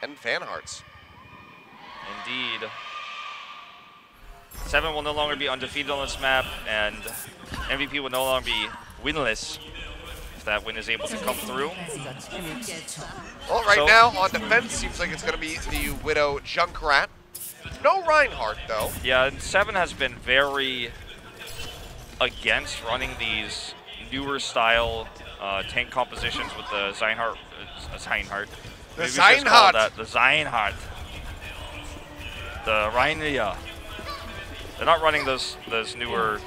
and fan hearts. Indeed. 7 will no longer be undefeated on this map, and MVP will no longer be winless if that win is able to come through. Well, right now on defense, seems like it's going to be the Widow Junkrat. No Reinhardt, though. Yeah, and 7 has been very against running these newer style tank compositions with the Reinhardt. The Reinhardt. The Reinhardt. The Rheinia. They're not running those newer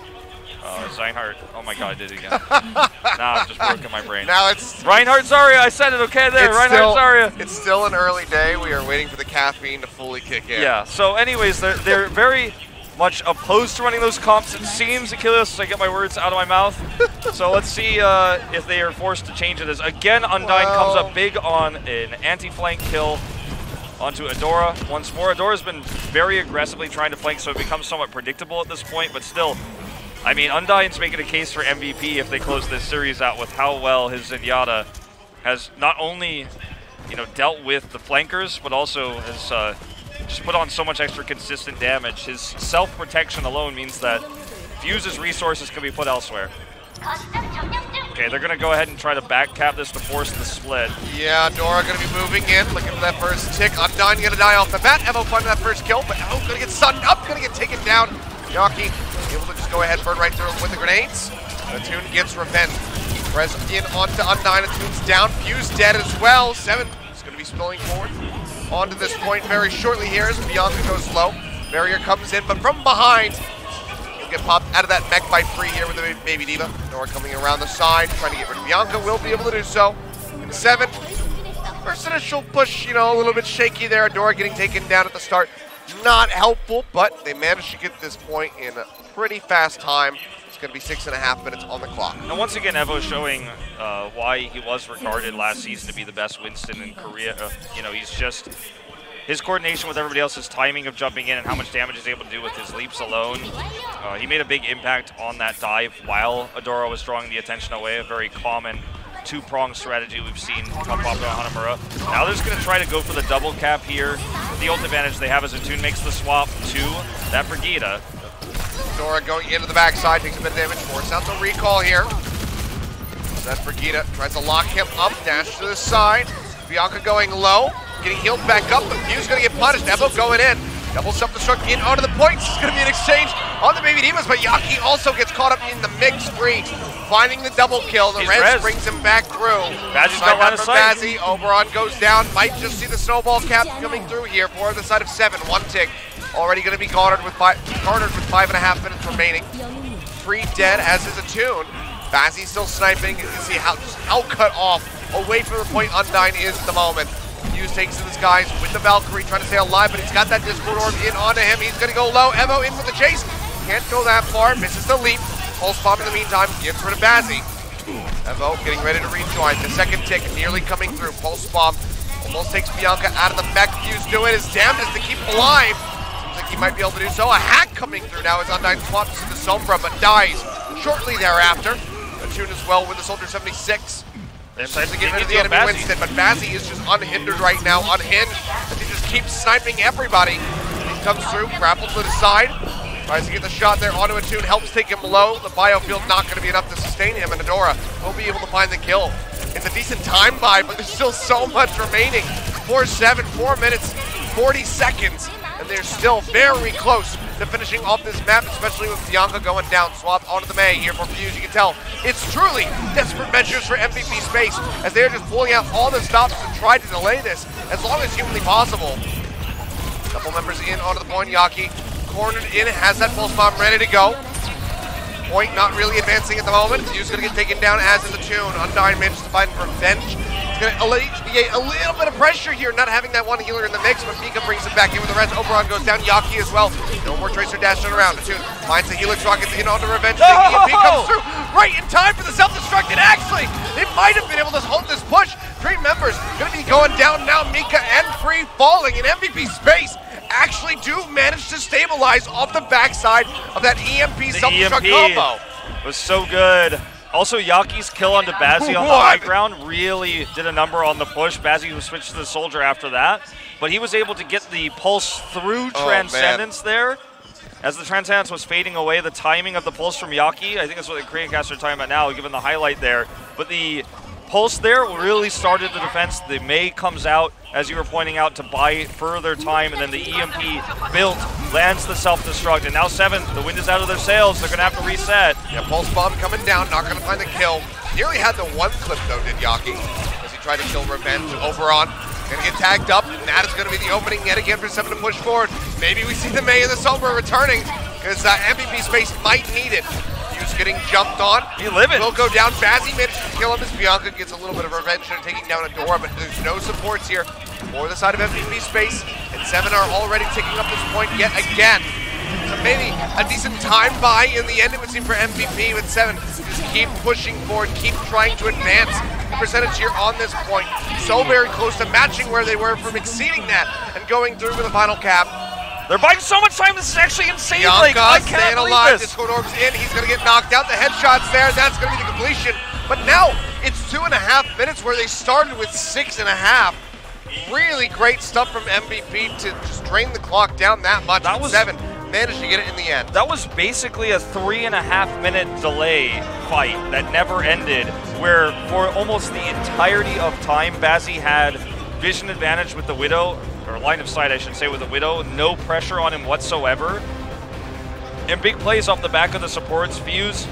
Reinhardt. Oh my god, I did it again. Nah, I've just broken my brain. Now it's Reinhardt Zarya, I said it okay there. Reinhardt Zarya. It's still an early day. We are waiting for the caffeine to fully kick in. Yeah, so anyways, they're very much opposed to running those comps, it seems, Achilios, I get my words out of my mouth. So let's see if they are forced to change it. As again, Undyne comes up big on an anti-flank kill onto Adora. Once more, Adora's been very aggressively trying to flank, so it becomes somewhat predictable at this point, but still, I mean, Undyne's making a case for MVP if they close this series out with how well his Zenyatta has not only, you know, dealt with the flankers, but also has just put on so much extra consistent damage. His self-protection alone means that Fuse's resources can be put elsewhere. Okay, they're going to go ahead and try to backcap this to force the split. Yeah, Dora going to be moving in, looking for that first tick. Undyne going to die off the bat. Evo finding that first kill, but Evo going to get sunned up, going to get taken down. Yaki able to just go ahead and burn right through him with the grenades. Attune gets revenge. Press in onto Undyne. Attune's down. Fuse dead as well. 7 is going to be spilling forward onto this point very shortly here as Bianca goes low. Barrier comes in, but from behind, he'll get popped out of that mech by Free here with the Baby D.Va. Nora coming around the side, trying to get rid of Bianca. Will be able to do so. 7. First initial push, you know, a little bit shaky there. Dora getting taken down at the start. Not helpful, but they managed to get this point in a pretty fast time. It's going to be 6.5 minutes on the clock. And once again, Evo showing why he was regarded last season to be the best Winston in Korea. You know, he's just, his coordination with everybody else, his timing of jumping in and how much damage he's able to do with his leaps alone. He made a big impact on that dive while Adora was drawing the attention away, a very common two-pronged strategy we've seen come popular on Hanamura. Now they're just going to try to go for the double cap here. The ult advantage they have as Attune makes the swap to that Brigida. Dora going into the backside, takes a bit of damage, force out the recall here. That Brigida tries to lock him up, dash to the side. Bianca going low, getting healed back up, but Fuse going to get punished. Evo going in. Double self-destruct in onto the points. It's going to be an exchange on the Baby D.Vas, but Yaki also gets caught up in the mix. Free finding the double kill. The res brings him back through. Badger's got line of sight. Bazzi. Oberon goes down. Might just see the snowball cap coming through here for the side of 7. 1 tick. Already going to be garnered with 5.5 minutes remaining. Free dead as is Attune. Bazzi still sniping. You can see how cut off away from the point Undyne is at the moment. Fuse takes to the skies with the Valkyrie, trying to stay alive, but he's got that Discord Orb in onto him. He's going to go low. Evo in for the chase. Can't go that far. Misses the leap. Pulse bomb in the meantime. Gets rid of Bazzi. Evo getting ready to rejoin. The second tick nearly coming through. Pulse bomb almost takes Bianca out of the mech. Fuse doing his damnedest to keep him alive. Seems like he might be able to do so. A hack coming through now as Undyne swaps into Sombra, but dies shortly thereafter. Attune as well with the Soldier 76. They're trying to get rid of the enemy Winston, but Bazzi is just unhindered right now, unhinged, as he just keeps sniping everybody. He comes through, grappled to the side, tries to get the shot there onto Attune, helps take him low. The biofield not going to be enough to sustain him, and Adora will be able to find the kill. It's a decent time buy, but there's still so much remaining. 4-7, 4 minutes, 40 seconds, and they're still very close to finishing off this map, especially with Bianca going down. Swapped onto the Mei here for Fuse. You can tell it's truly desperate measures for MVP space as they're just pulling out all the stops to try to delay this as long as humanly possible. Couple members in onto the point. Yaki cornered in, has that pulse bomb ready to go. Point not really advancing at the moment. Fuse going to get taken down as is Attune. Undyne manages to find revenge. It's going to alleviate a little bit of pressure here, not having that one healer in the mix, but Mika brings it back in with the rest. Oberon goes down, Yaki as well. No more Tracer dashing around. Attune finds the Helix rockets in onto Revenge. The EMP comes through right in time for the self-destruct. And actually, they might have been able to hold this push. 3 members going to be going down now. Mika and Free falling in MVP space. Actually do manage to stabilize off the backside of that EMP self-destruct combo. Was so good. Also, Yaki's kill onto Bazzi on the high ground really did a number on the push. Bazzi was switched to the Soldier after that, but he was able to get the pulse through Transcendence there. As the Transcendence was fading away, the timing of the pulse from Yaki, I think that's what the Korean casters are talking about now, given the highlight there. But the pulse there really started the defense. The Mei comes out, as you were pointing out, to buy further time, and then the EMP built, lands the self-destruct, and now 7, the wind is out of their sails. They're going to have to reset. Yeah, pulse bomb coming down, not going to find the kill. Nearly had the one clip, though, did Yaki, as he tried to kill Revenge. Oberon going to get tagged up, and that is going to be the opening yet again for 7 to push forward. Maybe we see the Mei and the Sombra returning, because MVP space might need it. Hughes getting jumped on. He living. Will go down. Bazzi manages to kill him as Bianca gets a little bit of revenge and taking down Adora, but there's no supports here for the side of MVP space, and 7 are already taking up this point yet again. So maybe a decent time buy in the end, it would seem, for MVP, with 7. Just keep pushing forward, keep trying to advance the percentage here on this point. So very close to matching where they were from exceeding that and going through with the final cap. They're buying so much time, this is actually insane. Bianca I can't staying believe alive. this. Discord Orb's in, he's going to get knocked out. The headshot's there, that's going to be the completion. But now it's 2.5 minutes where they started with 6.5. Really great stuff from MVP to just drain the clock down that much. That was 7. Managed to get it in the end. That was basically a 3.5-minute delay fight that never ended, where for almost the entirety of time, Bazzi had vision advantage with the Widow, or line of sight, I should say, with the Widow. No pressure on him whatsoever. And big plays off the back of the supports. Fuse,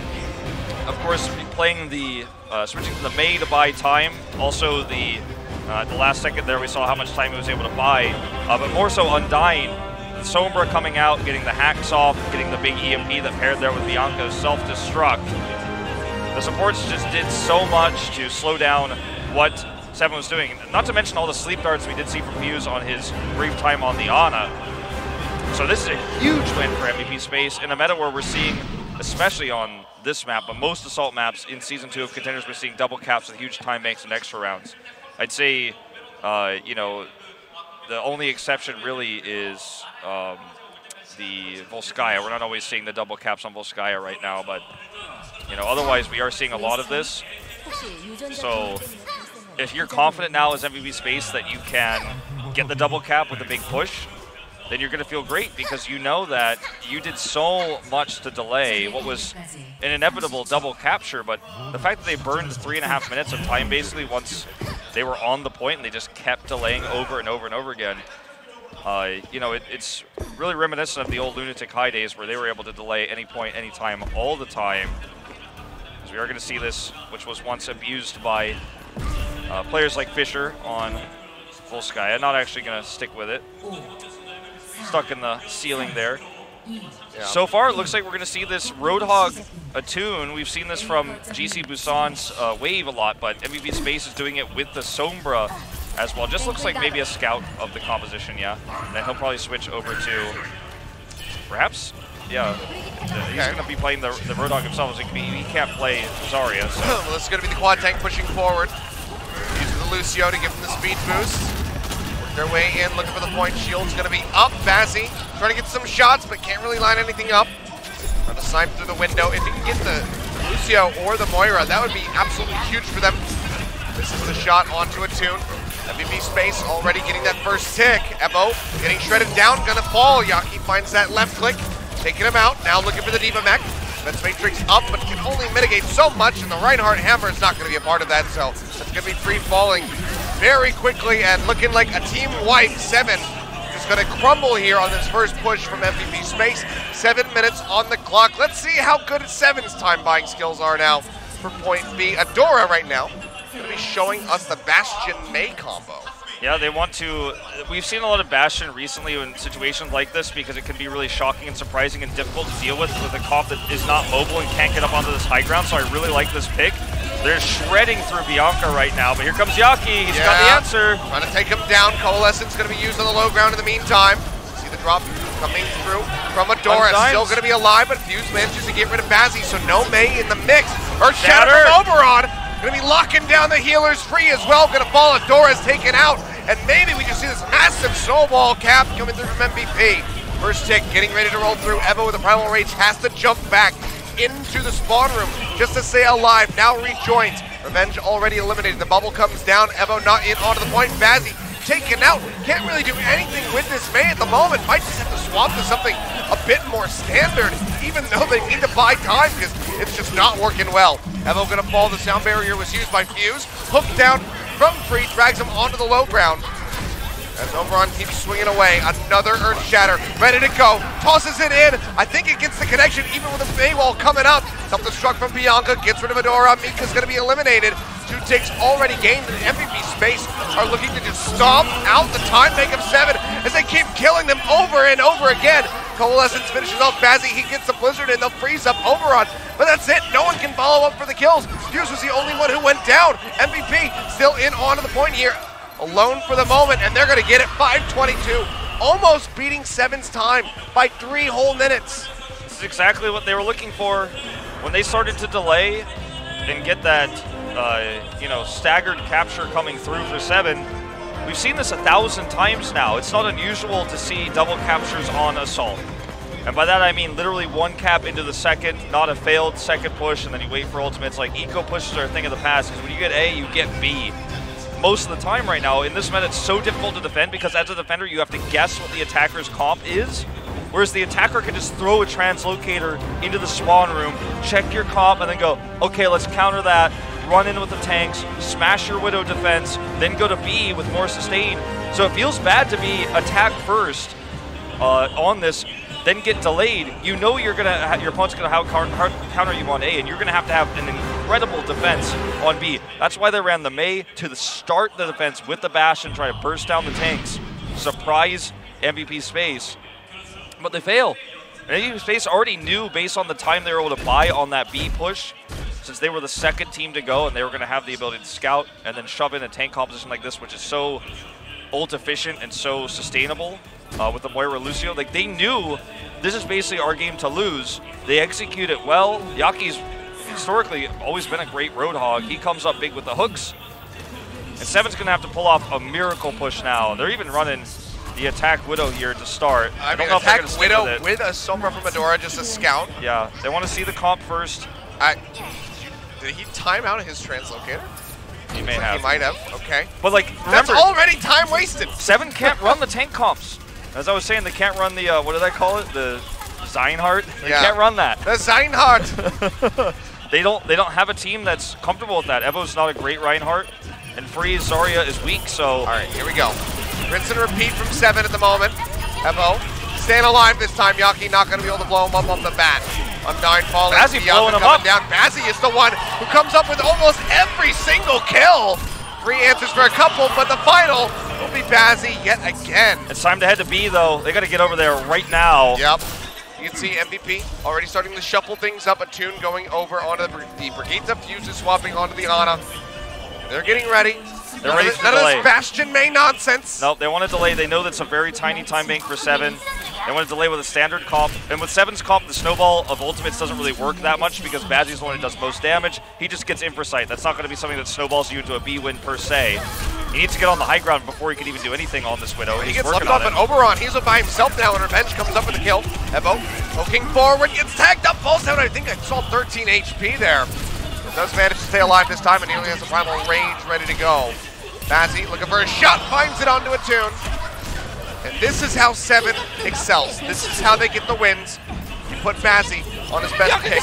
of course, playing the, switching to the Mei to buy time. Also the last second there, we saw how much time he was able to buy. But more so Undying. Sombra coming out, getting the hacks off, getting the big EMP that paired there with Bianca's self-destruct. The supports just did so much to slow down what 7 was doing. Not to mention all the sleep darts we did see from Fuse on his brief time on the Ana. So this is a huge win for MVP space in a meta where we're seeing, especially on this map, but most Assault maps in Season 2 of Contenders, we're seeing double caps with huge time banks and extra rounds. I'd say, you know, the only exception really is the Volskaya. We're not always seeing the double caps on Volskaya right now, but you know, otherwise we are seeing a lot of this. So if you're confident now as MVP space that you can get the double cap with a big push, then you're going to feel great because you know that you did so much to delay what was an inevitable double capture, but the fact that they burned 3.5 minutes of time basically once they were on the point and they just kept delaying over and over and over again, you know, it's really reminiscent of the old Lunatic High days where they were able to delay any point, any time, all the time. Because we are going to see this, which was once abused by players like Fisher on Volskaya. I'm not actually going to stick with it. Stuck in the ceiling there. Yeah. So far, it looks like we're going to see this Roadhog attune. We've seen this from GC Busan's Wave a lot, but MVP Space is doing it with the Sombra as well. Just looks like maybe a scout of the composition, yeah. And then he'll probably switch over to, perhaps, yeah. He's going to be playing the Roadhog himself. So he can't play Zarya. So. Well, this is going to be the quad tank pushing forward. Using the Lucio to give him the speed boost. Their way in, looking for the point. Shield's going to be up. Bazzi trying to get some shots, but can't really line anything up. Trying to snipe through the window. If he can get the Lucio or the Moira, that would be absolutely huge for them. This is the shot onto Attune. MVP Space already getting that first tick. Ebo getting shredded down, gonna fall. Yaki finds that left click, taking him out. Now looking for the Diva mech. Defense Matrix up, but can only mitigate so much, and the Reinhardt Hammer is not going to be a part of that, so it's going to be free-falling very quickly, and looking like a team wipe. 7 is going to crumble here on this first push from MVP Space. 7 minutes on the clock. Let's see how good 7's time-buying skills are now for point B. Adora right now going to be showing us the Bastion Mei combo. Yeah, they want to. We've seen a lot of Bastion recently in situations like this because it can be really shocking and surprising and difficult to deal with a comp that is not mobile and can't get up onto this high ground, so I really like this pick. They're shredding through Bianca right now, but here comes Yaki. He's got the answer. Trying to take him down. Coalescence going to be used on the low ground in the meantime. See the drop coming through from Adora. Still going to be alive, but Fuse manages to get rid of Bazzi, so no Mei in the mix. Earth Shatter from Oberon. Going to be locking down the healers free as well. Going to fall. Adora's taken out. And maybe we just see this massive snowball cap coming through from MVP. First tick getting ready to roll through. Evo with a Primal Rage has to jump back into the spawn room. just to stay alive. Now rejoins. Revenge already eliminated. The bubble comes down. Evo not in onto the point. Bazzi taken out. Can't really do anything with this May at the moment. Might just have to swap to something a bit more standard, even though they need to buy time because it's just not working well. Evo gonna fall. The sound barrier was used by Fuse. Hooked down from Free, drags him onto the low ground. As Oberon keeps swinging away, another Earth Shatter, ready to go, tosses it in. I think it gets the connection even with a Bay Wall coming up. Self-destruct from Bianca, gets rid of Adora. Mika's gonna be eliminated. 2 ticks already gained in MVP space, are looking to just stomp out the time bank of 7 as they keep killing them over and over again. Coalescence finishes off Bazzi, he gets the Blizzard and they'll freeze up Oberon, but that's it, no one can follow up for the kills. Fuse was the only one who went down. MVP still in onto the point here. Alone for the moment, and they're going to get it. 5:22, almost beating 7's time by 3 whole minutes. This is exactly what they were looking for when they started to delay and get that, staggered capture coming through for 7. We've seen this 1,000 times now. It's not unusual to see double captures on Assault. And by that I mean literally 1 cap into the second, not a failed second push, and then you wait for ultimates. Like, eco pushes are a thing of the past, because when you get A, you get B. Most of the time right now, in this meta, it's so difficult to defend because as a defender, you have to guess what the attacker's comp is, whereas the attacker can just throw a translocator into the spawn room, check your comp, and then go, okay, let's counter that, run in with the tanks, smash your Widow defense, then go to B with more sustain. So it feels bad to be attack first on this, then get delayed. You know your opponent's gonna counter you on A, and you're gonna have an incredible defense on B. That's why they ran the Mei to start the defense with the Bash and try to burst down the tanks, surprise MVP space, but they fail. And MVP space already knew based on the time they were able to buy on that B push, since they were the second team to go and they were gonna have the ability to scout and then shove in a tank composition like this, which is so ult efficient and so sustainable. With the Moira Lucio, like, they knew this is basically our game to lose. They execute it well. Yaki's historically always been a great Roadhog. He comes up big with the hooks. And 7's gonna have to pull off a miracle push now. They're even running the attack Widow here to start. I don't know if they're gonna stick Widow with it. with a Sombra from Adora, just a scout. Yeah, they want to see the comp first. Did he time out his translocator? He may have. He might have, okay. But like, That's remember, already time wasted. 7 can't run the tank comps. As I was saying, they can't run the, what did I call it? The Zeinhardt? They can't run that. The Zeinhardt. They don't have a team that's comfortable with that. Evo's not a great Reinhardt, and Free Zarya is weak, so... All right, here we go. Rinse and repeat from 7 at the moment. Evo staying alive this time. Yaki not going to be able to blow him up off the bat. Undyne falling. Bazzi blowing him up. Down. Bazzi is the one who comes up with almost every single kill. 3 answers for a couple, but the final will be Bazzi yet again. It's time to head to B, though. They got to get over there right now. Yep. You can see MVP already starting to shuffle things up. A tune going over onto the Brigitte. Fuse is swapping onto the Ana. They're getting ready. They're ready for none of delay. this Bastion May nonsense. Nope, they want to delay. They know that's a very tiny time bank for 7. They want to delay with a standard comp. And with 7's comp, the snowball of ultimates doesn't really work that much because Bazzi's the one who does most damage. He just gets Infrasight. That's not going to be something that snowballs you into a B win per se. He needs to get on the high ground before he can even do anything on this Widow. He gets left off an Oberon. He's by himself now, and Revenge comes up with a kill. Evo poking forward, gets tagged up, falls down. I think I saw 13 HP there. But does manage to stay alive this time, and he only has a Primal Rage ready to go. Bazzi looking for a shot, finds it onto a tune. And this is how 7 excels. This is how they get the wins. You put Bazzi on his best pick.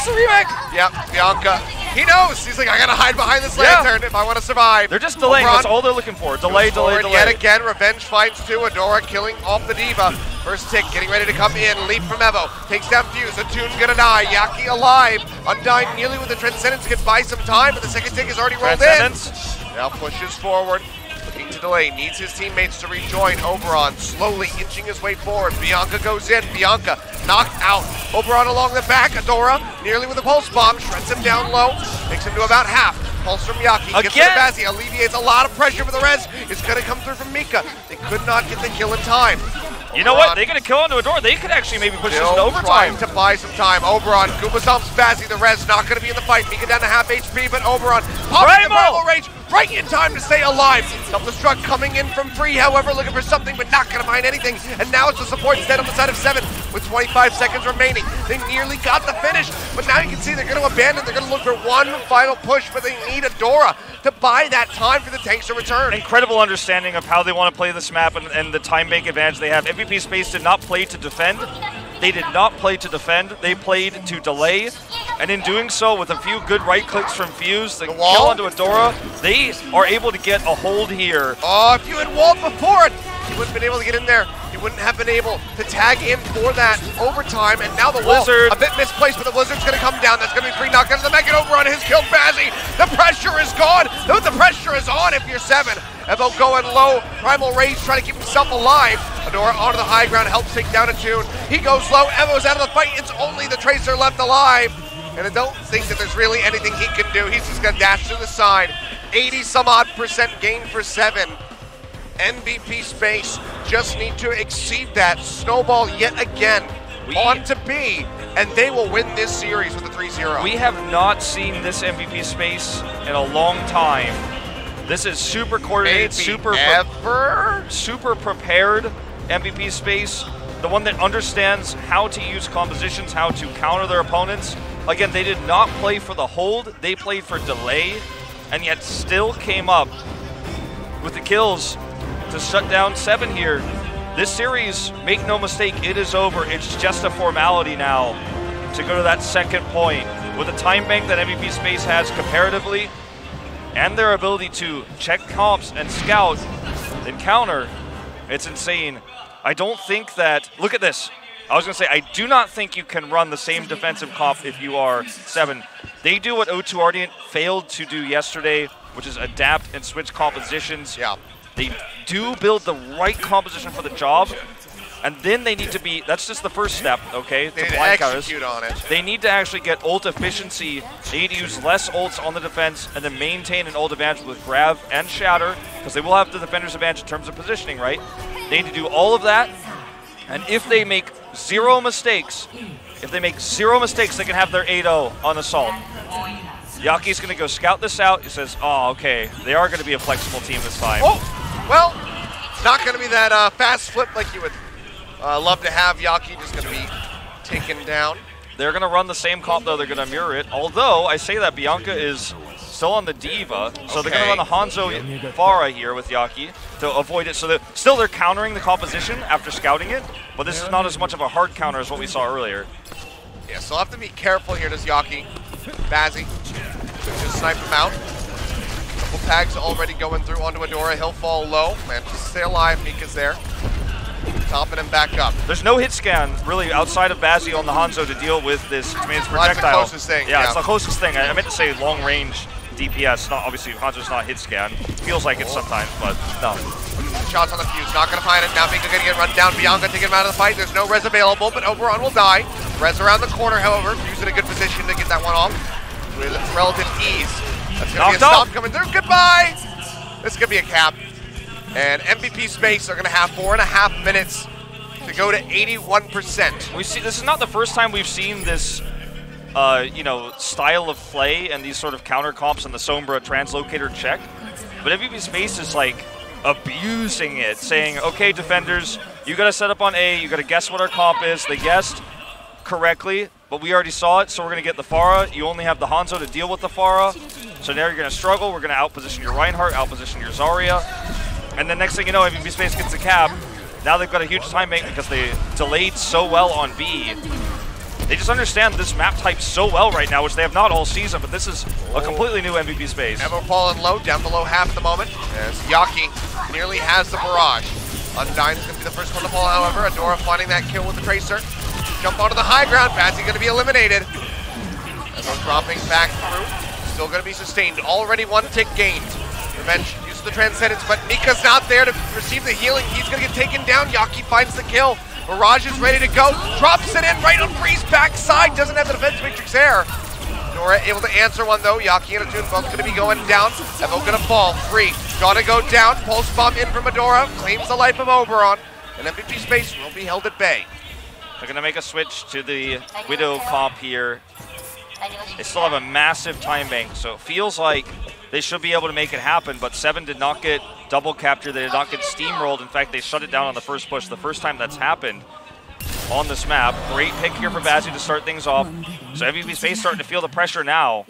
Yep, Bianca. He knows. He's like, I gotta hide behind this lantern if I want to survive. They're just delaying. That's all they're looking for. Delay. Yet again, Revenge finds 2. Adora killing off the Diva. First tick getting ready to come in. Leap from Evo. Takes down Fuse. Attune's gonna die. Yaki alive. Undyne nearly with the Transcendence. Can buy some time, but the second tick is already rolled in. Now pushes forward. Looking to delay, needs his teammates to rejoin. Oberon slowly inching his way forward. Bianca goes in. Bianca knocked out. Oberon along the back. Adora nearly with a pulse bomb. Shreds him down low. Makes him to about half. Pulse from Yaki. Gets to the Bazzi. Alleviates a lot of pressure for the res. It's going to come through from Mika. They could not get the kill in time. You know what? They get a kill onto Adora. They could actually maybe push this into overtime. Trying to buy some time. Oberon, Koopa stomps Bazzi. The res not going to be in the fight. Mika down to half HP, but Oberon popping the Primal Rage right in time to stay alive. Self-destruct coming in from Free, however, looking for something, but not going to find anything. And now it's the support instead on the side of 7. with 25 seconds remaining. They nearly got the finish, but now you can see they're going to abandon. They're going to look for one final push, but they need Adora to buy that time for the tanks to return. Incredible understanding of how they want to play this map and the time bank advantage they have. MVP Space did not play to defend. They did not play to defend. They played to delay. And in doing so, with a few good right clicks from Fuse, the kill onto Adora, they are able to get a hold here. Oh, if you had walled before it, you wouldn't have been able to get in there. You wouldn't have been able to tag in for that overtime. And now the wall, Blizzard, a bit misplaced, but the Blizzard's going to come down. That's going to be 3 knockdowns. The Mega Overrun has killed Bazzi. The pressure is gone. The pressure is on if you're 7. Evo going low. Primal Rage trying to keep himself alive. Adora onto the high ground, helps take down a Tune. He goes low. Evo's out of the fight. It's only the Tracer left alive. And I don't think that there's really anything he can do. He's just going to dash to the side. 80-some-odd% gain for 7. MVP Space just need to exceed that. Snowball yet again on to B, and they will win this series with a 3-0. We have not seen this MVP Space in a long time. This is super coordinated, super prepared MVP Space. The one that understands how to use compositions, how to counter their opponents. Again, they did not play for the hold, they played for delay, and yet still came up with the kills to shut down 7 here. This series, make no mistake, it is over. It's just a formality now to go to that second point. With the time bank that MVP Space has comparatively, and their ability to check comps and scout and counter, it's insane. I don't think that, look at this. I was going to say, I do not think you can run the same defensive comp if you are 7. They do what O2 Ardent failed to do yesterday, which is adapt and switch compositions. Yeah. They do build the right composition for the job, and then they need to be, that's just the first step, okay? They need to execute on it. They need to actually get ult efficiency. They need to use less ults on the defense and then maintain an ult advantage with Grav and Shatter, because they will have the defender's advantage in terms of positioning, right? They need to do all of that, and if they make 0 mistakes, they can have their 8-0 on Assault. Yaki's going to go scout this out. He says, oh, okay, they are going to be a flexible team this time. Oh, well, it's not going to be that fast flip like you would love to have. Yaki just going to be taken down. They're going to run the same comp, though. They're going to mirror it. Although, I say that Bianca is still on the Diva, so they're going to run the Hanzo Pharah here with Yaki to avoid it. So they're countering the composition after scouting it, but this is not as much of a hard counter as what we saw earlier. Yeah, so I'll have to be careful here, does Yaki. Bazzi just snipe him out. Couple tags already going through onto Adora. He'll fall low. Man, just stay alive. Mika's there. Topping him back up. There's no hit scan, really, outside of Bazzi on the Hanzo to deal with this projectile. Well, that's the closest thing. Yeah, it's the closest thing. I meant to say long-range DPS. Not obviously, Hanzo's not hit scan. Feels like it sometimes, but no. Shots on the Fuse, not going to find it. Now Mika going to get run down. Bianca taking him out of the fight. There's no res available, but Oberon will die. Res around the corner, however. Fuse in a good position to get that one off with relative ease. That's going to be a stop coming through. Goodbye! This could be a cap. And MVP Space are going to have 4.5 minutes to go to 81%. We see this is not the first time we've seen this style of play and these sort of counter comps in the Sombra translocator check. But MVP Space is like abusing it, saying, okay, defenders, you got to set up on A, you got to guess what our comp is. They guessed correctly, but we already saw it, so we're going to get the Pharah. You only have the Hanzo to deal with the Pharah. So now you're going to struggle. We're going to outposition your Reinhardt, outposition your Zarya. And then next thing you know, MVP Space gets the cap. Now they've got a huge time bank because they delayed so well on B. They just understand this map type so well right now, which they have not all season, but this is a completely new MVP Space. Evo falling low, down below half at the moment, as Yaki nearly has the barrage. Undyne's going to be the first one to fall, however. Adora finding that kill with the Tracer. Jump onto the high ground, Bazzi going to be eliminated. Evo dropping back through, still going to be sustained. Already 1 tick gained. Revenge uses the Transcendence, but Mika's not there to receive the healing. He's going to get taken down. Yaki finds the kill. Mirage is ready to go, drops it in right on Free's backside, doesn't have the defense matrix there. Nora able to answer one though. Yaki and Atune both going to be going down. Evo going to fall. Free gonna go down. Pulse bomb in from Adora, claims the life of Oberon, and MVP Space will be held at bay. They're going to make a switch to the Widow comp here. They still have a massive time bank, so it feels like they should be able to make it happen, but 7 did not get double captured. They did not get steamrolled. In fact, they shut it down on the first push. The first time that's happened. on this map. Great pick here for Bazzi to start things off. So MVP Space starting to feel the pressure now.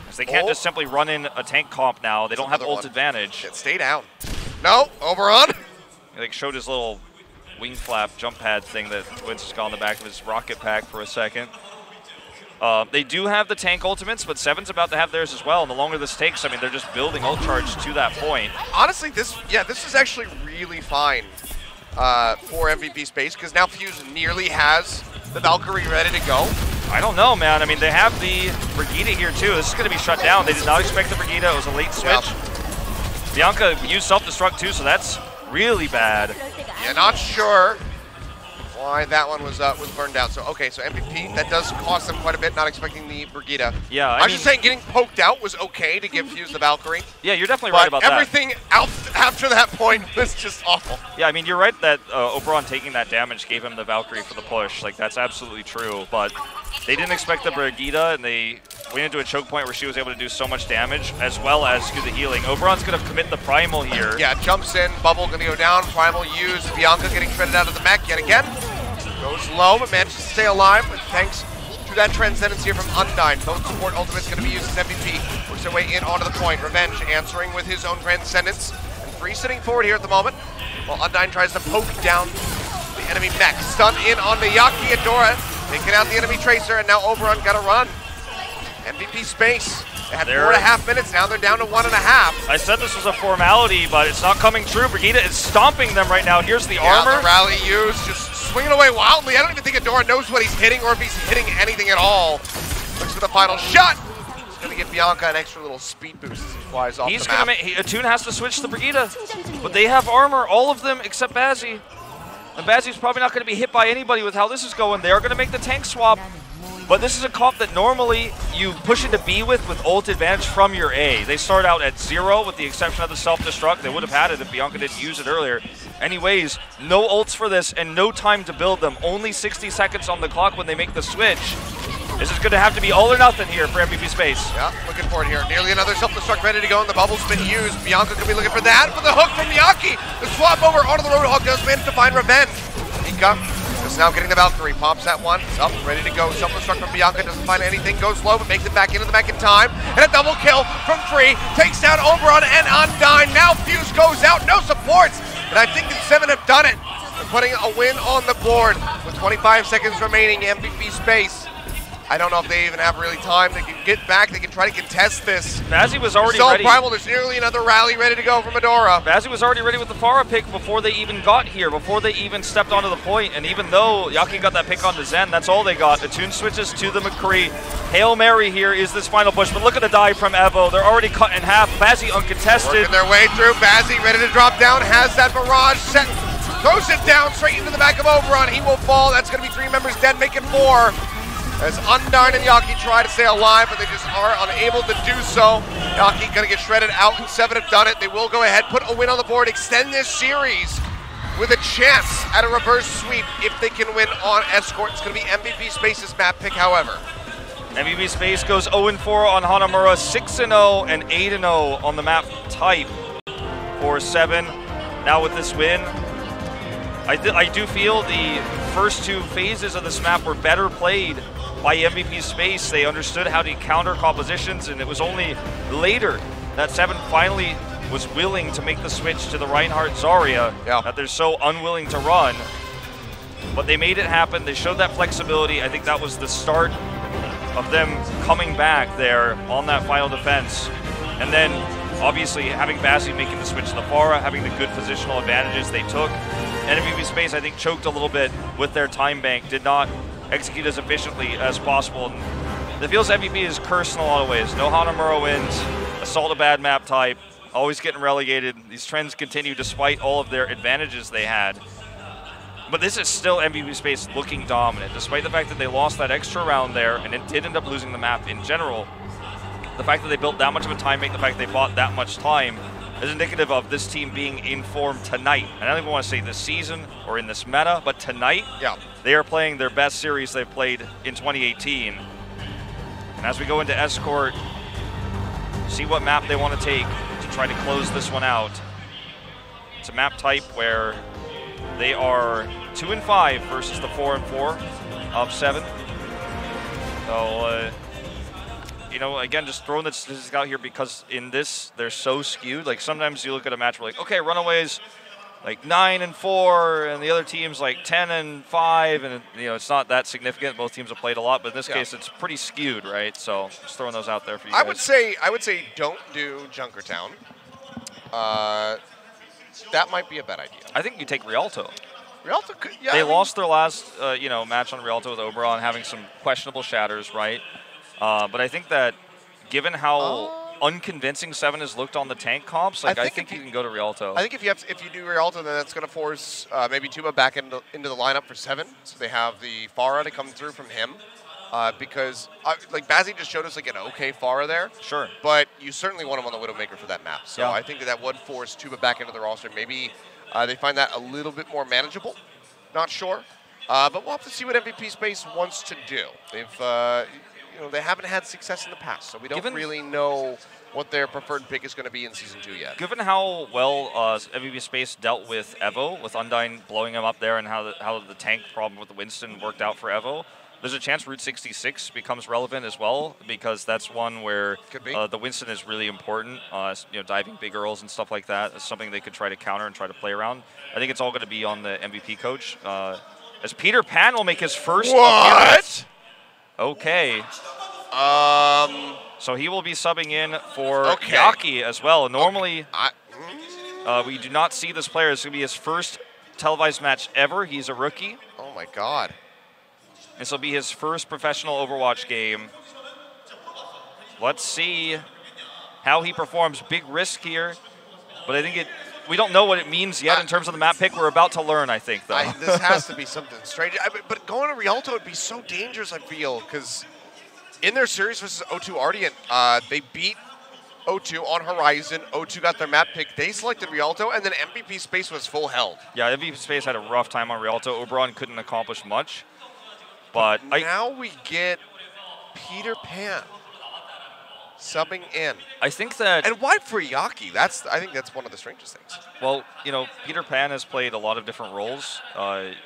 As they can't just simply run in a tank comp now. They don't have ult advantage. Stay down. No, Oberon. He like showed his little wing flap jump pad thing that Wince has got on the back of his rocket pack for a second. They do have the tank ultimates, but Seven's about to have theirs as well. And the longer this takes, I mean, they're just building ult charge to that point. Honestly, this is actually really fine for MVP Space, because now Fuse nearly has the Valkyrie ready to go. I don't know, man. I mean, they have the Brigida here, too. This is going to be shut down. They did not expect the Brigida. It was a late switch. Yep. Bianca used self-destruct, too, so that's really bad. Yeah, not sure why that one was burned out. So, okay, so MVP, that does cost them quite a bit, not expecting the Brigida. Yeah, I was just saying getting poked out was okay to give Fuse the Valkyrie. Yeah, you're definitely right about that. Everything after that point was just awful. Yeah, I mean, you're right that Oberon taking that damage gave him the Valkyrie for the push. Like, that's absolutely true, but they didn't expect the Brigida, and they went into a choke point where she was able to do so much damage, as well as do the healing. Oberon's going to commit the Primal here. Yeah, jumps in, Bubble going to go down, Primal used, Bianca getting shredded out of the mech yet again. Goes low, but manages to stay alive, but thanks to that Transcendence here from Undyne. Both support ultimates going to be used as MVP. Works their way in onto the point. Revenge answering with his own Transcendence. And 3 sitting forward here at the moment, while Undyne tries to poke down the enemy mech. Stun in on the Yaki and Dora, taking out the enemy Tracer, and now Oberon got to run. MVP Space. They had 4.5 minutes, now they're down to 1.5. I said this was a formality, but it's not coming true. Brigida is stomping them right now. Here's the armor. The rally used, just swinging away wildly. I don't even think Adora knows what he's hitting or if he's hitting anything at all. Looks for the final shot. He's going to give Bianca an extra little speed boost as he flies off the map. Attune has to switch the Brigida, but they have armor, all of them except Bazzi. And Bazzi's probably not going to be hit by anybody with how this is going. They are going to make the tank swap. But this is a comp that normally you push into B with ult advantage from your A. They start out at 0 with the exception of the self-destruct. They would have had it if Bianca didn't use it earlier. Anyways, no ults for this and no time to build them. Only 60 seconds on the clock when they make the switch. This is going to have to be all or nothing here for MVP Space. Yeah, looking for it here. Nearly another self-destruct ready to go, and the bubble's been used. Bianca could be looking for that. For the hook from Yaki. The swap over onto the Roadhog does manage to find Revenge. Mika is now getting the Valkyrie. Pops that one. It's up, ready to go. Self-destruct from Bianca. Doesn't find anything. Goes low, but makes it back into the mech in time. And a double kill from Free. Takes down Oberon and Undyne. Now Fuse goes out. No supports. And I think the 7 have done it. They're putting a win on the board with 25 seconds remaining. MVP Space. I don't know if they even have really time. They can get back. They can try to contest this. Bazzi was already ready. Primal, there's nearly another rally ready to go from Adora. Bazzi was already ready with the Pharah pick before they even got here, before they even stepped onto the point. And even though Yaki got that pick onto Zen, that's all they got. Attune switches to the McCree. Hail Mary here is this final push. But look at the dive from Evo. They're already cut in half. Bazzi uncontested. Working their way through. Bazzi ready to drop down. Has that barrage set. Throws it down straight into the back of Oberon. He will fall. That's going to be 3 members dead, making 4. As Undyne and Yaki try to stay alive, but they just are unable to do so. Yaki gonna get shredded out, and 7 have done it. They will go ahead, put a win on the board, extend this series with a chance at a reverse sweep if they can win on Escort. It's gonna be MVP Space's map pick, however. MVP Space goes 0-4 on Hanamura, 6-0 and 8-0 on the map type for 7. Now with this win, I do feel the first 2 phases of this map were better played by MVP Space. They understood how to counter compositions, and it was only later that 7 finally was willing to make the switch to the Reinhardt Zarya that they're so unwilling to run. But they made it happen. They showed that flexibility. I think that was the start of them coming back there on that final defense. And then obviously having Bazzi making the switch to the Pharah, having the good positional advantages they took. And MVP Space, I think, choked a little bit with their time bank, did not execute as efficiently as possible. And it feels MVP is cursed in a lot of ways. No Hanamura wins, Assault a bad map type, always getting relegated. These trends continue despite all of their advantages they had. But this is still MVP Space looking dominant, despite the fact that they lost that extra round there and it did end up losing the map in general. The fact that they built that much of a time bank, the fact that they bought that much time, is indicative of this team being in form tonight. And I don't even want to say this season or in this meta, but tonight, they are playing their best series they've played in 2018. And as we go into Escort, see what map they want to take to try to close this one out. It's a map type where they are 2-5 versus the 4-4 of 7. So, you know, again, just throwing the statistics out here because in this, they're so skewed. Like, sometimes you look at a match where, like, okay, Runaways, like 9-4, and the other team's like 10-5, and you know it's not that significant. Both teams have played a lot, but in this case, it's pretty skewed, right? So just throwing those out there for you guys. I would say don't do Junkertown. That might be a bad idea. I think you take Rialto. Rialto could, yeah. They lost their last you know match on Rialto with Oberon, having some questionable shatters, right? But I think that given how unconvincing 7 has looked on the tank comps, like I think you can go to Rialto. I think if you do Rialto, then that's going to force maybe Tuba back into the lineup for 7. So they have the Pharah to come through from him. Because like Bazzi just showed us like an okay Pharah there. Sure. But you certainly want him on the Widowmaker for that map. So yeah. I think that would force Tuba back into the roster. Maybe they find that a little bit more manageable. Not sure. But we'll have to see what MVP Space wants to do. They've you know, they haven't had success in the past, so we don't really know what their preferred pick is going to be in Season 2 yet. Given how well MVP Space dealt with Evo, with Undyne blowing him up there, and how the tank problem with the Winston worked out for Evo, there's a chance Route 66 becomes relevant as well, because that's one where the Winston is really important. You know, diving big Earls and stuff like that is something they could try to counter and try to play around. I think it's all going to be on the MVP coach. As Peter Pan will make his first appearance. Okay. So he will be subbing in for Yaki as well. Normally, we do not see this player. It's going to be his first televised match ever. He's a rookie. Oh, my God. This will be his first professional Overwatch game. Let's see how he performs. Big risk here, but I think we don't know what it means yet in terms of the map pick. We're about to learn, I think, though. This has to be something strange. But going to Rialto would be so dangerous, I feel, because in their series versus O2 Ardian, they beat O2 on Horizon. O2 got their map pick. They selected Rialto, and then MVP Space was full held. Yeah, MVP Space had a rough time on Rialto. Oberon couldn't accomplish much. But now we get Peter Pan subbing in. I think that... And why for Yaki? I think that's one of the strangest things. Well, you know, Peter Pan has played a lot of different roles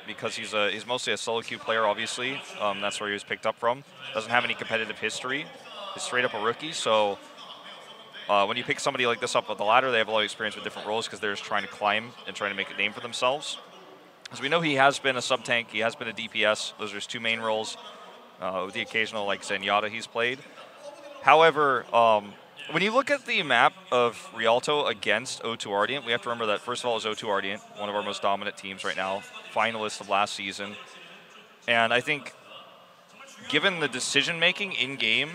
because he's mostly a solo queue player, obviously. That's where he was picked up from. Doesn't have any competitive history. He's straight up a rookie. So when you pick somebody like this up with the ladder, they have a lot of experience with different roles because they're just trying to climb and trying to make a name for themselves. As we know, he has been a sub-tank. He has been a DPS. Those are his 2 main roles. With the occasional, like, Zenyatta he's played. However, when you look at the map of Rialto against O2 Ardian, we have to remember that, first of all, is O2 Ardian, one of our most dominant teams right now, finalist of last season. And I think, given the decision-making in-game,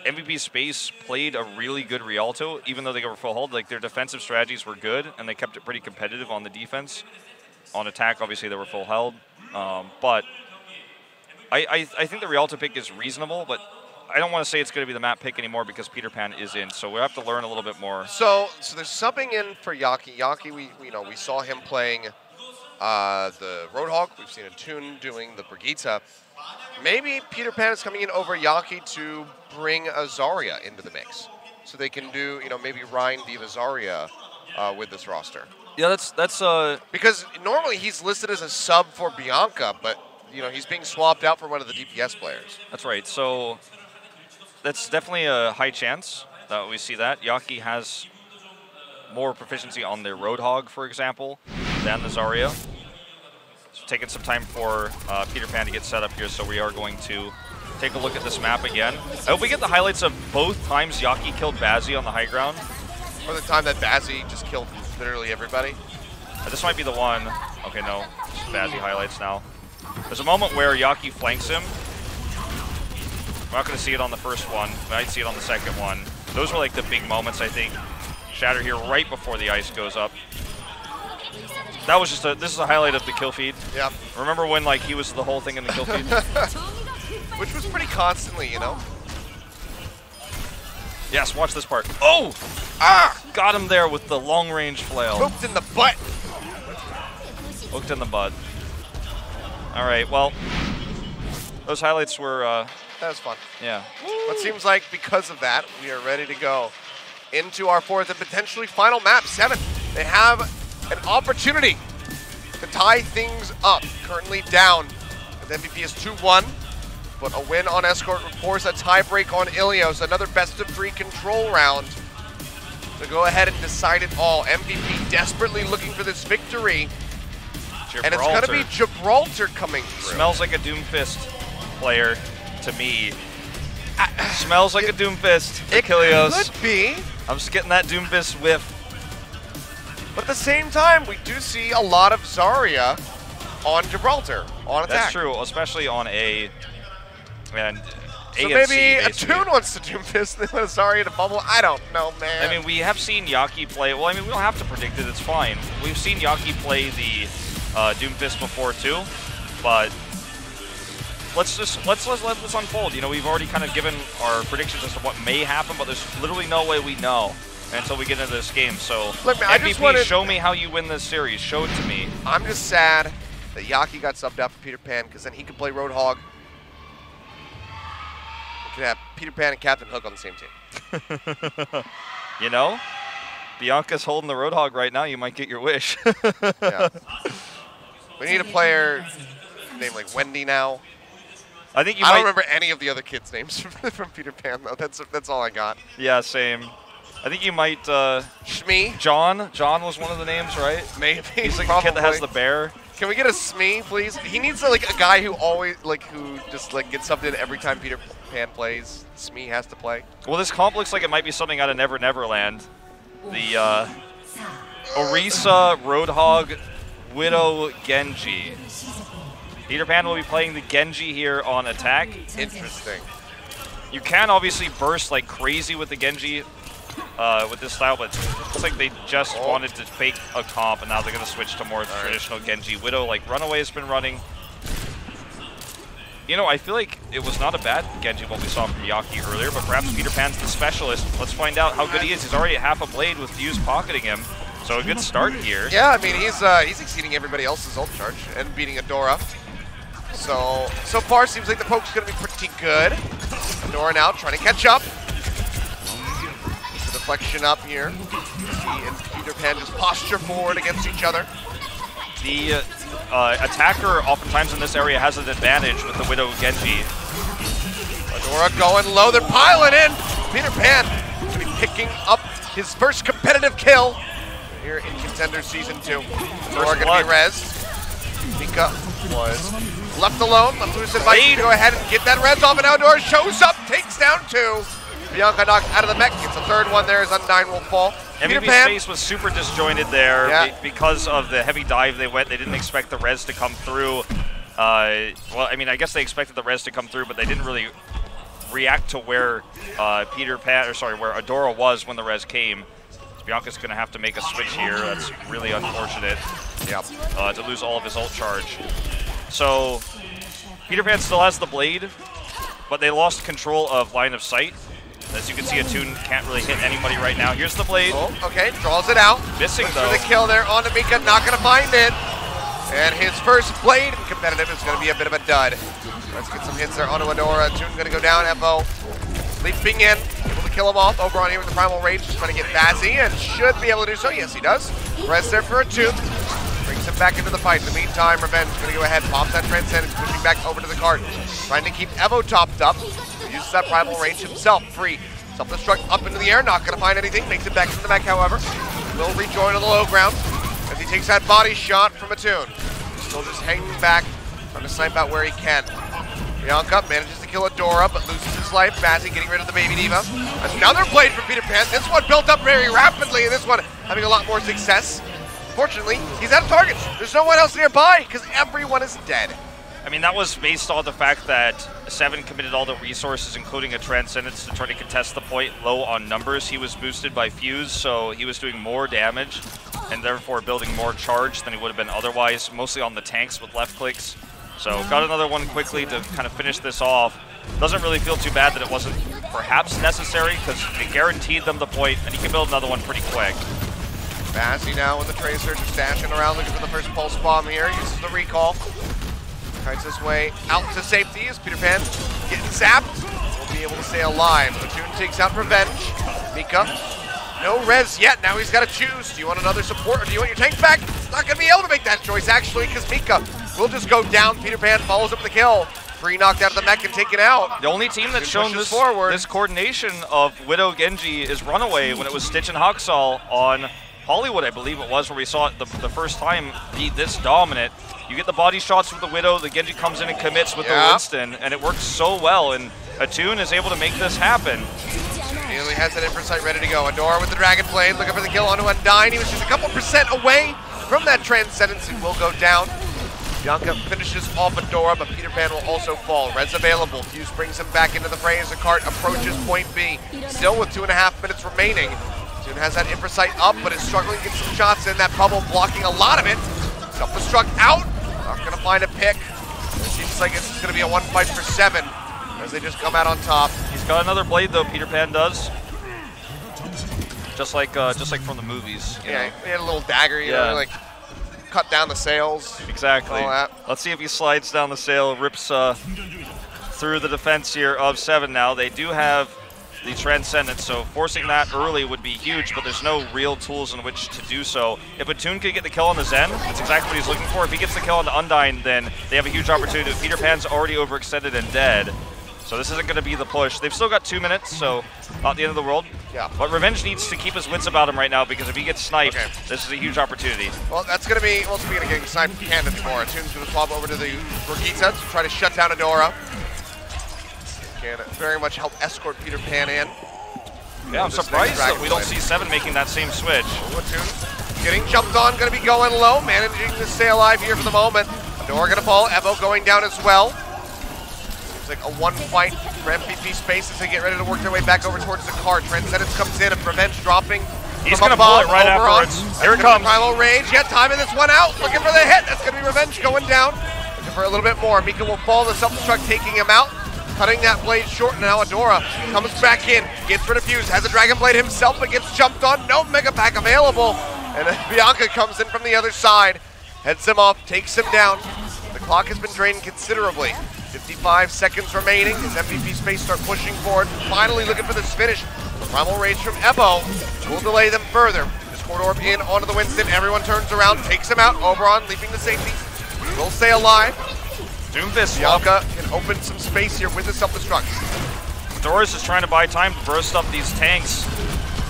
MVP Space played a really good Rialto, even though they were full hold. Like, their defensive strategies were good, and they kept it pretty competitive on the defense. On attack, obviously, they were full held. But I think the Rialto pick is reasonable, but I don't want to say it's going to be the map pick anymore because Peter Pan is in, so we have to learn a little bit more. So they're subbing in for Yaki. Yaki, we saw him playing the Roadhog. We've seen a Toon doing the Brigitte. Maybe Peter Pan is coming in over Yaki to bring a Zarya into the mix, so they can do maybe Ryan Diva Zarya with this roster. Yeah, that's because normally he's listed as a sub for Bianca, but he's being swapped out for one of the DPS players. That's right. So that's definitely a high chance that we see that. Yaki has more proficiency on the Roadhog, for example, than the Zarya. It's taking some time for Peter Pan to get set up here, so we are going to take a look at this map again. I hope we get the highlights of both times Yaki killed Bazzi on the high ground. Or the time that Bazzi just killed literally everybody. This might be the one. Okay, no. Just Bazzi highlights now. There's a moment where Yaki flanks him. We're not going to see it on the first one. We might see it on the second one. Those were like the big moments, I think. Shatter here right before the ice goes up. That was just this is a highlight of the kill feed. Yep. Remember when he was the whole thing in the kill feed? Which was pretty constantly, Yes, watch this part. Oh! Ah! Got him there with the long-range flail. Hooked in the butt. Hooked in the butt. All right, well, those highlights were... that was fun. Yeah. It seems like because of that, we are ready to go into our 4th and potentially final map, 7. They have an opportunity to tie things up. Currently down. The MVP is 2-1, but a win on Escort would force a tiebreak on Achilios. Another best-of-3 control round to go ahead and decide it all. MVP desperately looking for this victory. Gibraltar. And it's going to be Gibraltar coming through. Smells like a Doomfist player to me. Smells like a Doomfist. Achilios. It could be. I'm just getting that Doomfist whiff. But at the same time, we do see a lot of Zarya on Gibraltar, on attack. That's true, especially on A. And so A and C, maybe a basically. Toon wants to Doomfist and then Zarya to bubble. I don't know, man. I mean, we have seen Yaki play. Well, I mean, we don't have to predict it. It's fine. We've seen Yaki play the Doomfist before too, but let's let this unfold. You know, we've already kind of given our predictions as to what may happen, but there's literally no way we know until we get into this game. So, look, man, MVP, show me how you win this series. Show it to me. I'm just sad that Yaki got subbed out for Peter Pan, because then he could play Roadhog. We could have Peter Pan and Captain Hook on the same team. You know, Bianca's holding the Roadhog right now. You might get your wish. Yeah. We need a player named like Wendy now. I think you I might. don't remember any of the other kids' names from Peter Pan, though. That's all I got. Yeah, same. I think you might. Shmee? John was one of the names, right? Maybe. He's like probably. the kid that has the bear. Can we get a Smee, please? He needs like a guy who always who just gets subbed in every time Peter Pan plays. Smee has to play. Well, this comp looks like it might be something out of Never Neverland. The Orisa, Roadhog, Widow, Genji. Peter Pan will be playing the Genji here on attack. Interesting. You can obviously burst like crazy with the Genji with this style, but it's like they just wanted to fake a comp, and now they're going to switch to more traditional Genji. Widow, like Runaway has been running. You know, I feel like it was not a bad Genji what we saw from Yaki earlier, but perhaps Peter Pan's the specialist. Let's find out how good he is. He's already at half a blade with Fuse pocketing him, so a good start here. Yeah, I mean, he's exceeding everybody else's ult charge and beating Adora. So far, seems like the poke's going to be pretty good. Adora now trying to catch up. The deflection up here. He and Peter Pan just posture forward against each other. The attacker oftentimes in this area has an advantage with the Widow Genji. Adora going low, they're piling in. Peter Pan going to be picking up his first competitive kill here in Contenders Season 2. Adora going to be rezzed. Mika was left alone, left to his advice to go ahead and get that res off, and Adora shows up, takes down 2. Bianca knocked out of the mech, gets a third one there as Undyne will fall. MVP's face was super disjointed there because of the heavy dive they went. They didn't expect the res to come through. Well, I mean, I guess they expected the res to come through, but they didn't really react to where where Adora was when the res came. So Bianca's going to have to make a switch here. That's really unfortunate. Yep. To lose all of his ult charge. So Peter Pan still has the blade, but they lost control of line of sight. As you can see, Toon can't really hit anybody right now. Here's the blade. Oh, okay, draws it out. Missing Looks though. for the kill there on Mika, not going to find it. And his first blade in competitive is going to be a bit of a dud. Let's get some hits there onto Adora. Toon going to go down. FO leaping in, able to kill him off. Over on here with the Primal Rage, just trying to get Bazzy, and should be able to do so. Yes, he does. Rest there for a Toon. Brings him back into the fight. In the meantime, Revenge is going to go ahead, pops that Transcendence, pushing back over to the cart. Trying to keep Evo topped up. Uses that Primal Range himself, free. Self-destruct up into the air, not going to find anything. Makes it back into the mech, however. Will rejoin on the low ground as he takes that body shot from a Toon. Still just hanging back, trying to snipe out where he can. Bianca manages to kill Adora, but loses his life. Bazzy getting rid of the Baby Diva. Another blade from Peter Pan. This one built up very rapidly, and this one having a lot more success. Fortunately, he's out of targets. There's no one else nearby because everyone is dead. I mean, that was based on the fact that Seven committed all the resources, including a Transcendence, to try to contest the point low on numbers. He was boosted by Fuse, so he was doing more damage and therefore building more charge than he would have been otherwise, mostly on the tanks with left clicks. So got another one quickly to kind of finish this off. Doesn't really feel too bad that it wasn't perhaps necessary because it guaranteed them the point, and he can build another one pretty quick. Bazzy now with the Tracer, just dashing around looking for the first pulse bomb here. Uses the recall. Kites his way out to safety as Peter Pan getting zapped. Will be able to stay alive. The Toon takes out Revenge. Mika No res yet. Now he's got to choose. Do you want another support or do you want your tank back? He's not going to be able to make that choice, actually, because Mika will just go down. Peter Pan follows up with the kill. Free knocked out of the mech and taken out. The only team that's shown this coordination of Widow Genji is Runaway when it was Stitch and Haksal on Hollywood, I believe it was, where we saw it the first time be this dominant. You get the body shots with the Widow, the Genji comes in and commits with the Winston, and it works so well, and Attune is able to make this happen. Immediately has that infra sight ready to go. Adora with the Dragon Blade, looking for the kill onto Undyne. He was just a couple percent away from that Transcendence and will go down. Bianca finishes off Adora, but Peter Pan will also fall. Res available. Fuse brings him back into the fray as the cart approaches point B. Still with 2.5 minutes remaining. Attune has that infra sight up, but is struggling to get some shots in. That bubble blocking a lot of it. Self-destruct out. Not going to find a pick. It seems like it's going to be a 1 fight for 7 as they just come out on top. He's got another blade though, Peter Pan does. Just like from the movies. You know? He had a little dagger, you know, like cut down the sails. Exactly. All that. Let's see if he slides down the sail, rips through the defense here of 7 now. They do have the Transcendence, so forcing that early would be huge, but there's no real tools in which to do so. If Attune could get the kill on the Zen, that's exactly what he's looking for. If he gets the kill on the Undyne, then they have a huge opportunity. Peter Pan's already overextended and dead, so this isn't going to be the push. They've still got 2 minutes, so not the end of the world. Yeah. But Revenge needs to keep his wits about him right now, because if he gets sniped, this is a huge opportunity. Well, that's going to be, well, speaking of getting sniped, he can't anymore. Attune's going to swap over to the Brigitte to try to shut down Adora. Can very much help escort Peter Pan in. Yeah, I'm surprised that we don't see 7 making that same switch. Attune getting jumped on, going to be going low, managing to stay alive here for the moment. Adora going to fall, Evo going down as well. Seems like a 1 fight for MVP space as they get ready to work their way back over towards the cart. Transcendence comes in, and Revenge dropping. He's going to pull it right afterwards. Here it comes. Primal Rage, timing this one out, looking for the hit. That's going to be Revenge going down. Looking for a little bit more. Mika will fall, the self-destruct taking him out. Cutting that blade short, and now Adora comes back in, gets rid of Fuse, has a Dragon Blade himself, but gets jumped on. No Mega Pack available. And then Bianca comes in from the other side, heads him off, takes him down. The clock has been drained considerably. 55 seconds remaining as MVP space start pushing forward. Finally looking for this finish. Primal Rage from Ebo will delay them further. Discord Orb in onto the Winston. Everyone turns around, takes him out. Oberon leaping to safety. Will stay alive. Doomfist Bianca can open some space here with the self-destruct. Doris is trying to buy time to burst up these tanks.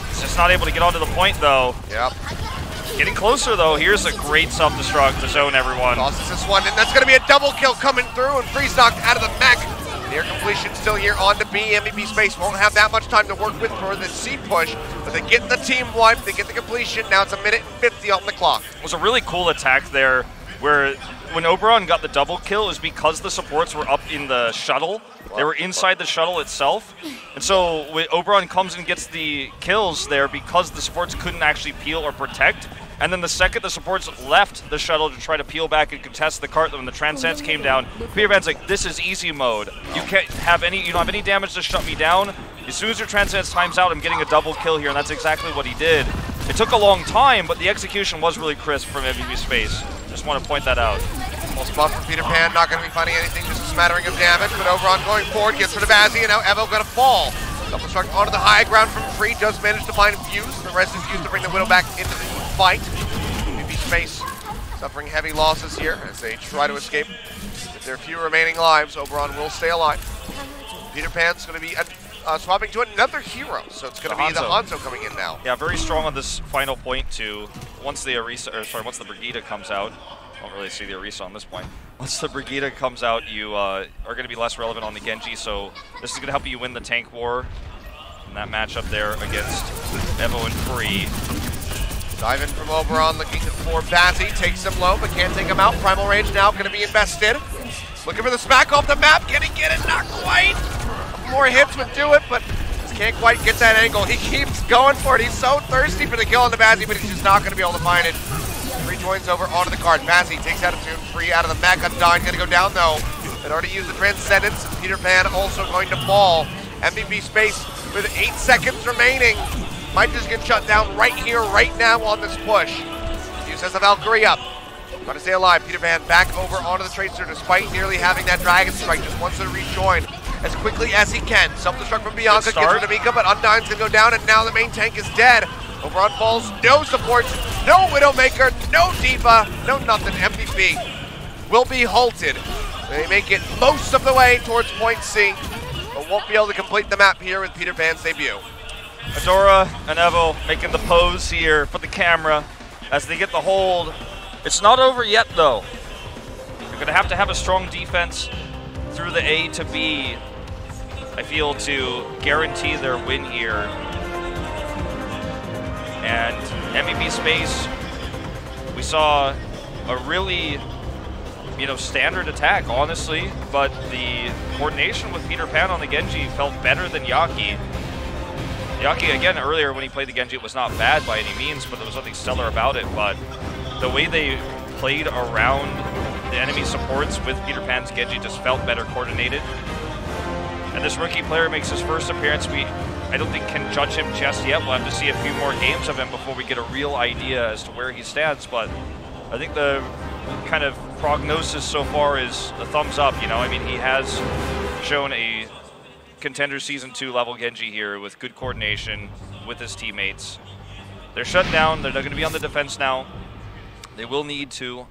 He's just not able to get onto the point though. Yep. Getting closer though. Here's a great self-destruct to zone everyone. Tosses this one, and that's going to be a double kill coming through, and freeze knocked out of the mech. Near completion still here on to B. MVP space won't have that much time to work with for the C push, but they get the team wipe, they get the completion. Now it's 1:50 on the clock. It was a really cool attack there where when Oberon got the double kill is because the supports were up in the shuttle. They were inside the shuttle itself. And so when Oberon comes and gets the kills there because the supports couldn't actually peel or protect. And then the second the supports left the shuttle to try to peel back and contest the cart, when the Transcendence came down, Peter Pan's like, this is easy mode. You can't have any, you don't have any damage to shut me down. As soon as your Transcendence times out, I'm getting a double kill here, and that's exactly what he did. It took a long time, but the execution was really crisp from MVP space. Just want to point that out. Well, spot from Peter Pan, not going to be finding anything, just a smattering of damage, but Oberon going forward, gets rid of Azzy, and now Evo going to fall. Self-destruct onto the high ground from Free, does manage to find Fuse. The rest is used to bring the Widow back into the fight. MVP space suffering heavy losses here as they try to escape. With their few remaining lives, Oberon will stay alive. Peter Pan's going to be swapping to another hero, so it's going to be the Hanzo coming in now. Yeah, very strong on this final point too. Once the once the Brigitte comes out, I don't really see the Orisa on this point. Once the Brigitte comes out, you are going to be less relevant on the Genji, so this is going to help you win the tank war in that matchup there against Evo and Free. Dive in from Oberon, looking for Bazzi, takes him low, but can't take him out. Primal Rage now going to be invested. Looking for the smack off the map, can he get it? Not quite. More hits would do it, but just can't quite get that angle. He keeps going for it. He's so thirsty for the kill on the Bazzi, but he's just not going to be able to find it. Rejoins over onto the card. Bazzi takes out Attune, Free out of the mech. Undyne going to go down though. They'd already used the Transcendence. Peter Pan also going to fall. MVP space with 8 seconds remaining. Might just get shut down right here, right now on this push. Fuse has the Valkyrie up. Trying to stay alive. Peter Pan back over onto the Tracer despite nearly having that Dragon Strike. Just wants to rejoin. as quickly as he can. Self-destruct from Bianca, gets rid of Mika, but Undyne's gonna go down, and now the main tank is dead. Over on falls, no supports, no Widowmaker, no D.Va, no nothing. MVP will be halted. They make it most of the way towards point C, but won't be able to complete the map here with Peter Pan's debut. Adora and Evo making the pose here for the camera as they get the hold. It's not over yet, though. You're going to have a strong defense through the A to B, I feel, to guarantee their win here. And MVP space, we saw a really, standard attack, honestly, but the coordination with Peter Pan on the Genji felt better than Yaki. Yaki, again, earlier when he played the Genji, it was not bad by any means, but there was nothing stellar about it. But the way they played around the enemy supports with Peter Pan's Genji just felt better coordinated. And this rookie player makes his first appearance. I don't think can judge him just yet. We'll have to see a few more games of him before we get a real idea as to where he stands. But I think the kind of prognosis so far is a thumbs up. He has shown a Contenders Season 2 level Genji here with good coordination with his teammates. They're shut down. They're not going to be on the defense now. They will need to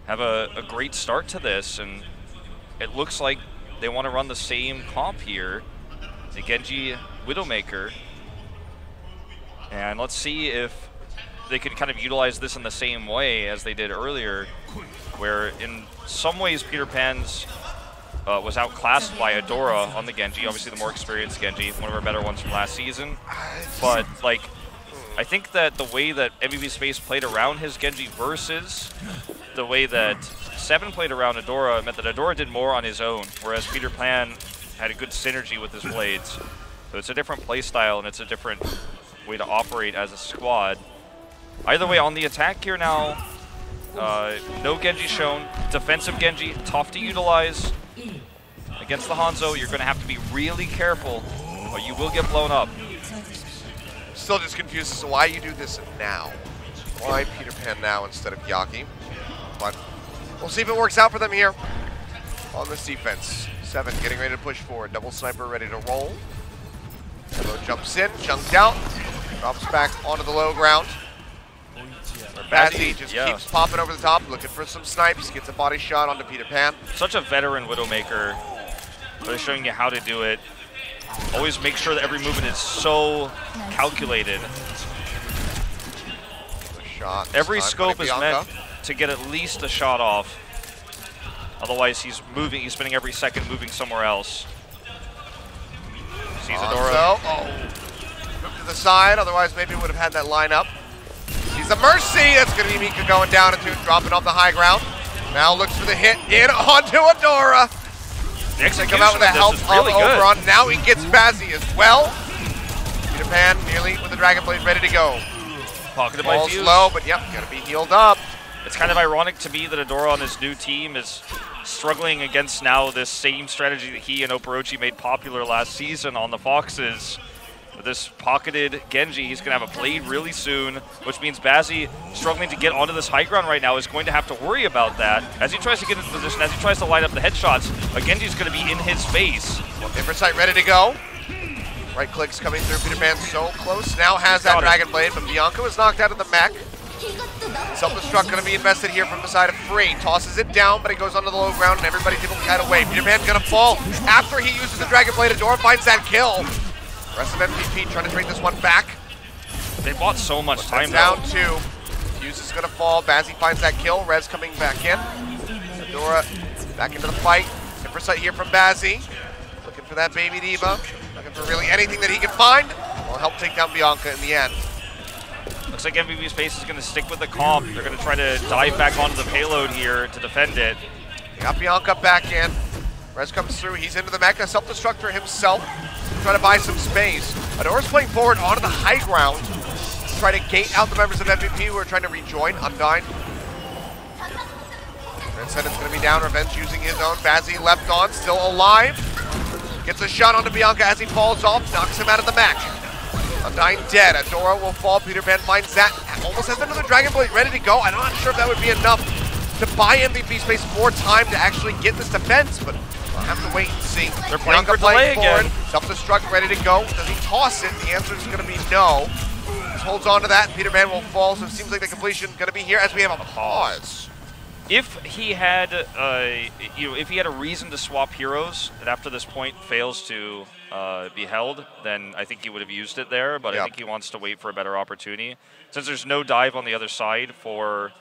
have a great start to this, and it looks like they want to run the same comp here. The Genji Widowmaker. And let's see if they can kind of utilize this in the same way as they did earlier, where in some ways Peter Pan's was outclassed by Adora on the Genji, obviously the more experienced Genji, one of our better ones from last season. But I think that the way that MVP Space played around his Genji versus the way that Seven played around Adora meant that Adora did more on his own, whereas Peter Pan had a good synergy with his blades. So it's a different play style, and it's a different way to operate as a squad. Either way, on the attack here now, no Genji shown. Defensive Genji, tough to utilize. Against the Hanzo, you're going to have to be really careful, or you will get blown up. Still just confused as to why you do this now. Why Peter Pan now instead of Yaki? But we'll see if it works out for them here on this defense. Seven getting ready to push forward. Double sniper ready to roll. Hello jumps in, chunked out, drops back onto the low ground. Bazzi just keeps popping over the top, looking for some snipes, gets a body shot onto Peter Pan. Such a veteran Widowmaker, really showing you how to do it. Always make sure that every movement is so calculated. Shot. Every scope is meant to get at least a shot off. Otherwise, he's spending every second moving somewhere else. Sees Adora. Move to the side, otherwise maybe would have had that line up. Sees a Mercy, that's going to be Mika going down and dropping off the high ground. Now looks for the hit in onto Adora. The execution come out with the help is really of Oberon. Now he gets Bazzi as well. Peter Pan nearly with the Dragon Blade ready to go. Pocketed by Fuse. Low, but yep, got to be healed up. It's kind of ironic to me that Adora on this new team is struggling against now this same strategy that he and Oporochi made popular last season on the Foxes. With this pocketed Genji, he's going to have a blade really soon, which means Bazzi, struggling to get onto this high ground right now, is going to have to worry about that. As he tries to get into position, as he tries to line up the headshots, Genji's going to be in his face. Different sight ready to go. Right clicks coming through. Peter Pan so close. Now has that Dragon Blade, but Bianca was knocked out of the mech. Self-destruct going to be invested here from the side of Free. Tosses it down, but it goes onto the low ground, and everybody's able to get away. Peter Pan's going to fall after he uses the Dragon Blade. Adora finds that kill. Rest of MVP trying to bring this one back. They bought so much time down two. Fuse is going to fall. Bazzi finds that kill. Rez coming back in. Adora back into the fight. Different sight here from Bazzi. Looking for that baby D.Va. Looking for really anything that he can find. Will help take down Bianca in the end. Looks like MVP Space is going to stick with the comp. They're going to try to dive back onto the payload here to defend it. Got Bianca back in. Rez comes through. He's into the mecha. Self-destructor himself. Try to buy some space. Adora's playing forward onto the high ground. Try to gate out the members of MVP who are trying to rejoin. Undyne. Transcendent's going to be down. Revenge using his own. Bazzi left on. Still alive. Gets a shot onto Bianca as he falls off. Knocks him out of the match. Undyne dead. Adora will fall. Peter Pan finds that. Almost has another Dragon Blade ready to go. I'm not sure if that would be enough to buy MVP Space more time to actually get this defense, but We'll have to wait and see. They're playing for delay again. Self-destruct ready to go. Does he toss it? The answer is going to be no. Just holds on to that. Peter Pan will fall, so it seems like the completion going to be here as we have a pause. If he had, if he had a reason to swap heroes that after this point fails to be held, then I think he would have used it there. But I think he wants to wait for a better opportunity. Since there's no dive on the other side for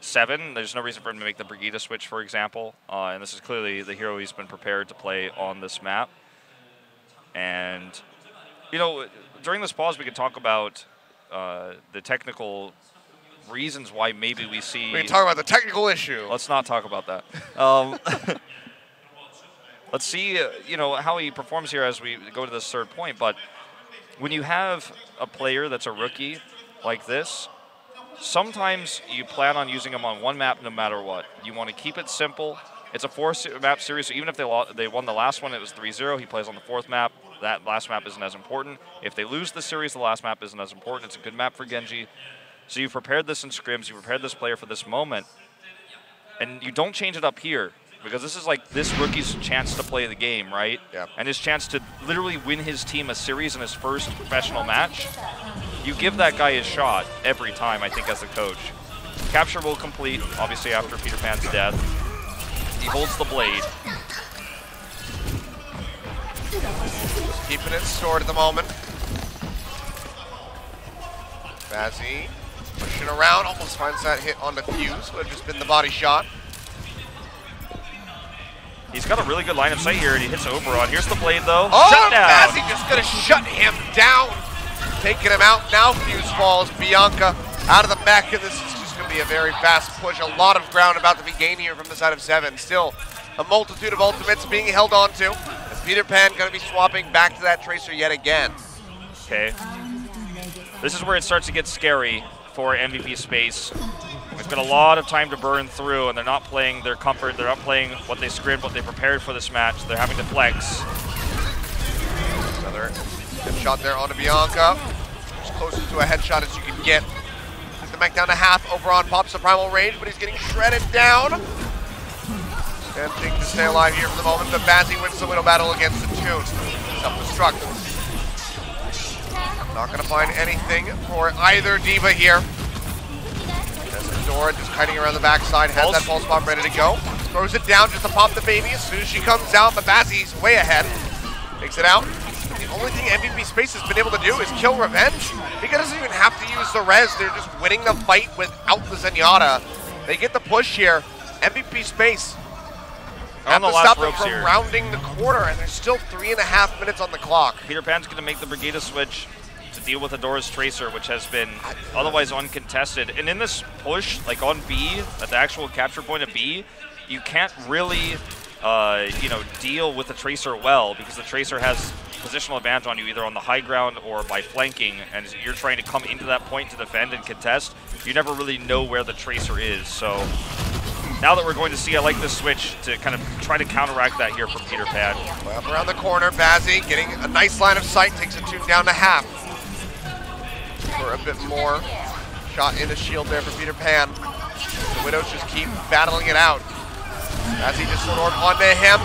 7, there's no reason for him to make the Brigida switch, for example. And this is clearly the hero he's been prepared to play on this map. And, during this pause, we can talk about the technical reasons why maybe we see... We can talk about the technical issue. Let's not talk about that. Let's see, how he performs here as we go to this third point. But when you have a player that's a rookie like this, sometimes you plan on using him on one map no matter what. You want to keep it simple. It's a 4-map series, so even if they won the last one, it was 3-0. He plays on the 4th map. That last map isn't as important. If they lose the series, the last map isn't as important. It's a good map for Genji. So you've prepared this in scrims, you prepared this player for this moment, and you don't change it up here, because this is like this rookie's chance to play the game, right? Yeah. And his chance to literally win his team a series in his first professional match. You give that guy his shot every time, I think, as a coach. Capture will complete, obviously, after Peter Pan's death. He holds the blade. Just keeping it stored at the moment. Bazzi pushing around, almost finds that hit on the fuse. Would have just been the body shot. He's got a really good line of sight here, and he hits Oberon. Here's the blade, though. Oh, shut down. Bazzi just going to shut him down. Taking him out. Now fuse falls. Bianca out of the mech, and this is just going to be a very fast push. A lot of ground about to be gained here from the side of 7. Still a multitude of ultimates being held on to. As Peter Pan going to be swapping back to that Tracer yet again. Okay. This is where it starts to get scary for MVP space. There's been a lot of time to burn through, and they're not playing their comfort. They're not playing what they scripted, what they prepared for this match. They're having to flex. Another good shot there onto Bianca. As close to a headshot as you can get. Takes the mech down to half. Oberon pops the primal range, but he's getting shredded down. Attempting to stay alive here for the moment, but Bazzi wins the Widow battle against the Toon. Self-destruct. Not going to find anything for either Diva here. As Dora just kiting around the backside, has that pulse bomb ready to go. Throws it down just to pop the baby as soon as she comes out, but Bazzi's way ahead. Takes it out. The only thing MVP Space has been able to do is kill Revenge. He doesn't even have to use the res. They're just winning the fight without the Zenyatta. They get the push here. MVP Space have to stop them from rounding the corner, and there's still 3.5 minutes on the clock. Peter Pan's going to make the Brigida switch to deal with Adora's Tracer, which has been otherwise uncontested. And in this push, like on B, at the actual capture point of B, you can't really, deal with the Tracer well, because the Tracer has positional advantage on you either on the high ground or by flanking, and you're trying to come into that point to defend and contest. You never really know where the Tracer is. So now that we're going to see, I like this switch to kind of try to counteract that here from Peter Pan. Up around the corner, Bazzi getting a nice line of sight, takes a Toon down to half. For a bit more. Shot in the shield there for Peter Pan. The Widows just keep battling it out. Bazzi just sort of onto him.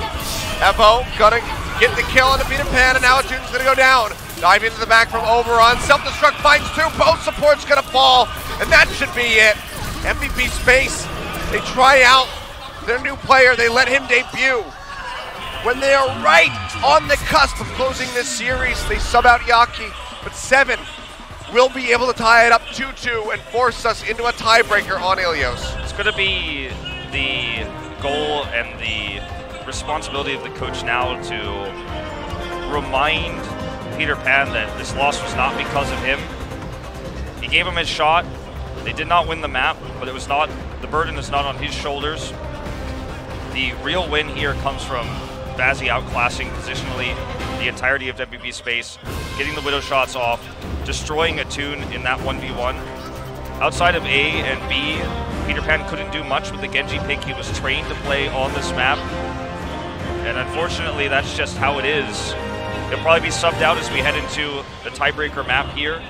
Evo gonna get the kill onto Peter Pan, and now Toon's gonna go down. Dive into the back from Oberon. Self-destruct finds 2. Both supports gonna fall, and that should be it. MVP Space. They try out their new player. They let him debut. When they are right on the cusp of closing this series, they sub out Yaki, but 7 will be able to tie it up 2-2 and force us into a tiebreaker on Achilios. It's going to be the goal and the responsibility of the coach now to remind Peter Pan that this loss was not because of him. He gave him his shot. They did not win the map, but it was not, the burden is not on his shoulders. The real win here comes from Bazzi outclassing positionally the entirety of MVP Space, getting the Widow shots off, destroying a Toon in that 1v1. Outside of A and B, Peter Pan couldn't do much with the Genji pick. He was trained to play on this map, and unfortunately that's just how it is. He'll probably be subbed out as we head into the tiebreaker map here,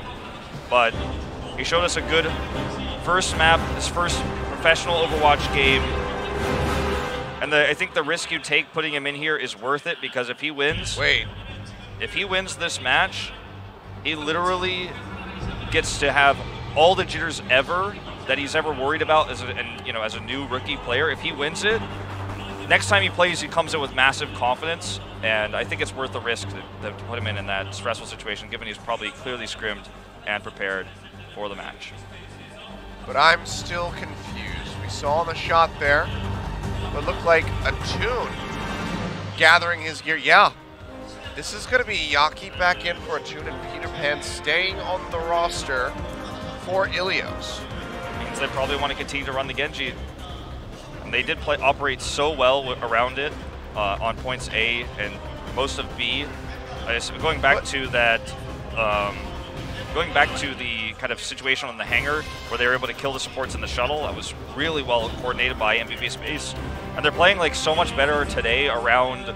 but he showed us a good first map, his first professional Overwatch game, And I think the risk you take putting him in here is worth it, because if he wins, this match, he literally gets to have all the jitters ever that he's ever worried about as a new rookie player. If he wins it, next time he plays, he comes in with massive confidence, and I think it's worth the risk to put him in that stressful situation, given he's probably clearly scrimmed and prepared for the match. But I'm still confused. We saw the shot there. What looked like a Toon gathering his gear. Yeah, this is going to be Yaki back in for a Toon and Peter Pan staying on the roster for Achilios. Means they probably want to continue to run the Genji. And they did operate so well around it on points A and most of B. Going back to that, going back to the kind of situation on the hangar where they were able to kill the supports in the shuttle, that was really well coordinated by MVP Space. And they're playing like so much better today around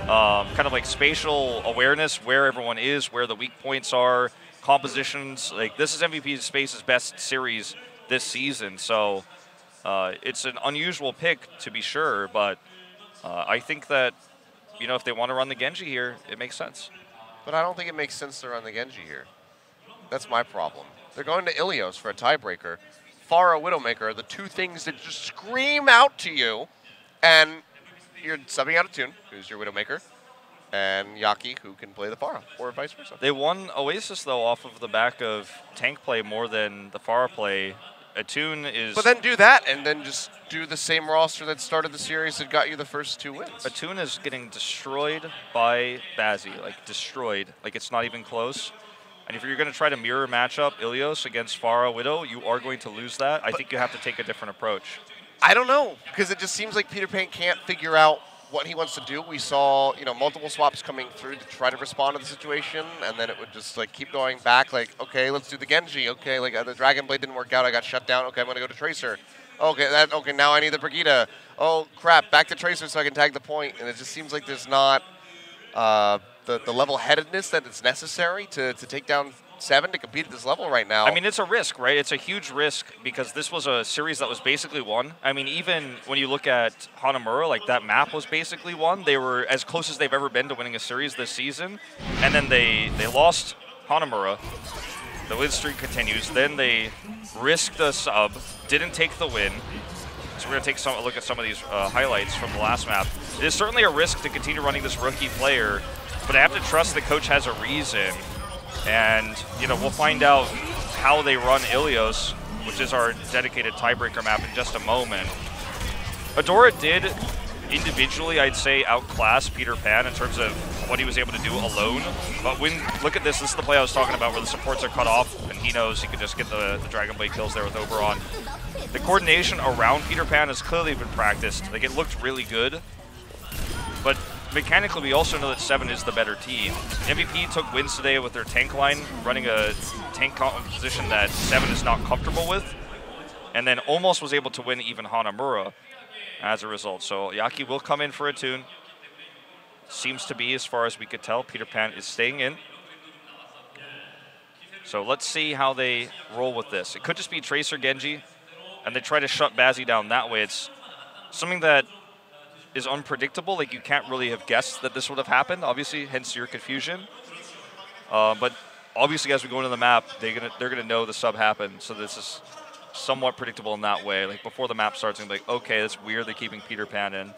kind of like spatial awareness, where everyone is, where the weak points are, compositions. Like, this is MVP Space's best series this season, so it's an unusual pick to be sure, but I think that, you know, if they want to run the Genji here, it makes sense. But I don't think it makes sense to run the Genji here. That's my problem. They're going to Achilios for a tiebreaker. Pharah, Widowmaker, the two things that just scream out to you, and you're subbing out a Toon, who's your Widowmaker, and Yaki, who can play the Pharah, or vice versa. They won Oasis, though, off of the back of tank play more than the Pharah play. A Toon is... But then do that, and then just do the same roster that started the series that got you the first 2 wins. A Toon is getting destroyed by Bazzi, like destroyed. Like, it's not even close. And if you're going to try to mirror matchup Achilios against Pharah Widow, you are going to lose that. I think you have to take a different approach. I don't know, because it just seems like Peter Pan can't figure out what he wants to do. We saw, you know, multiple swaps coming through to try to respond to the situation, and then it would just like keep going back. Like, okay, let's do the Genji. Okay, like the Dragon Blade didn't work out. I got shut down. Okay, I'm gonna go to Tracer. Okay, okay, now I need the Brigitte. Oh crap, back to Tracer so I can tag the point. And it just seems like there's not the level-headedness that is necessary to take down 7 to compete at this level right now. I mean, it's a risk, right? It's a huge risk because this was a series that was basically won. I mean, even when you look at Hanamura, like that map was basically won. They were as close as they've ever been to winning a series this season. And then they lost Hanamura. The win streak continues. Then they risked a sub, didn't take the win. So we're going to take a look at some of these highlights from the last map. It is certainly a risk to continue running this rookie player, but I have to trust the coach has a reason. And, you know, we'll find out how they run Achilios, which is our dedicated tiebreaker map, in just a moment. Adora did individually, I'd say, outclass Peter Pan in terms of what he was able to do alone. But when look at this is the play I was talking about where the supports are cut off, and he knows he could just get the Dragon Blade kills there with Oberon. The coordination around Peter Pan has clearly been practiced. Like, it looked really good. But mechanically, we also know that 7 is the better team. MVP took wins today with their tank line, running a tank composition that 7 is not comfortable with, and then almost was able to win even Hanamura as a result. So Yaki will come in for a Toon. Seems to be, as far as we could tell, Peter Pan is staying in. So let's see how they roll with this. It could just be Tracer Genji, and they try to shut Bazzi down that way. It's something that is unpredictable. Like, you can't really have guessed that this would have happened, obviously, hence your confusion. But obviously, as we go into the map, they're gonna know the sub happened. So this is somewhat predictable in that way. Like, before the map starts, I'm like, okay, that's weird. They're keeping Peter Pan in.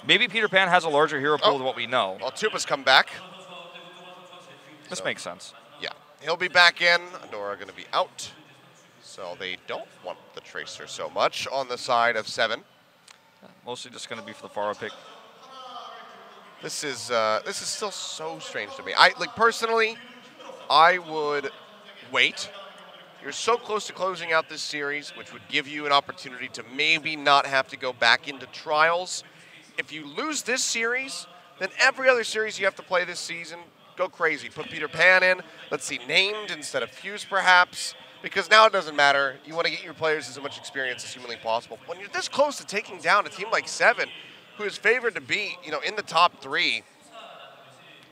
Maybe Peter Pan has a larger hero pool than what we know. Well, Tupa's come back. This makes sense. Yeah, he'll be back in. Adora going to be out. So they don't want the Tracer so much on the side of 7. Mostly just going to be for the Pharah pick. This is still so strange to me. Personally, I would wait. You're so close to closing out this series, which would give you an opportunity to maybe not have to go back into trials. If you lose this series, then every other series you have to play this season, go crazy. Put Peter Pan in. Let's see, named instead of Fuse, perhaps. Because now it doesn't matter. You want to get your players as much experience as humanly possible. When you're this close to taking down a team like 7, who is favored to be, you know, in the top 3,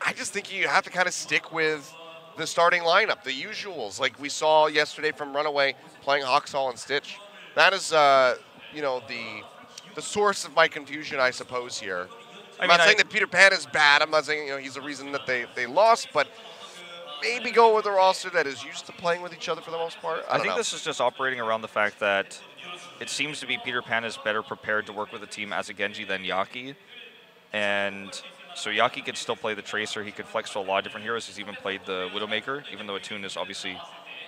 I just think you have to kind of stick with the starting lineup, the usuals, like we saw yesterday from Runaway playing Hawksall and Stitch. That is, you know, the source of my confusion, I suppose, here. I'm mean, not saying that Peter Pan is bad. I'm not saying he's the reason that they lost, but maybe go with a roster that is used to playing with each other for the most part. I think this is just operating around the fact that it seems to be Peter Pan is better prepared to work with a team as a Genji than Yaki. And so Yaki could still play the Tracer. He could flex to a lot of different heroes. He's even played the Widowmaker, even though Attune is obviously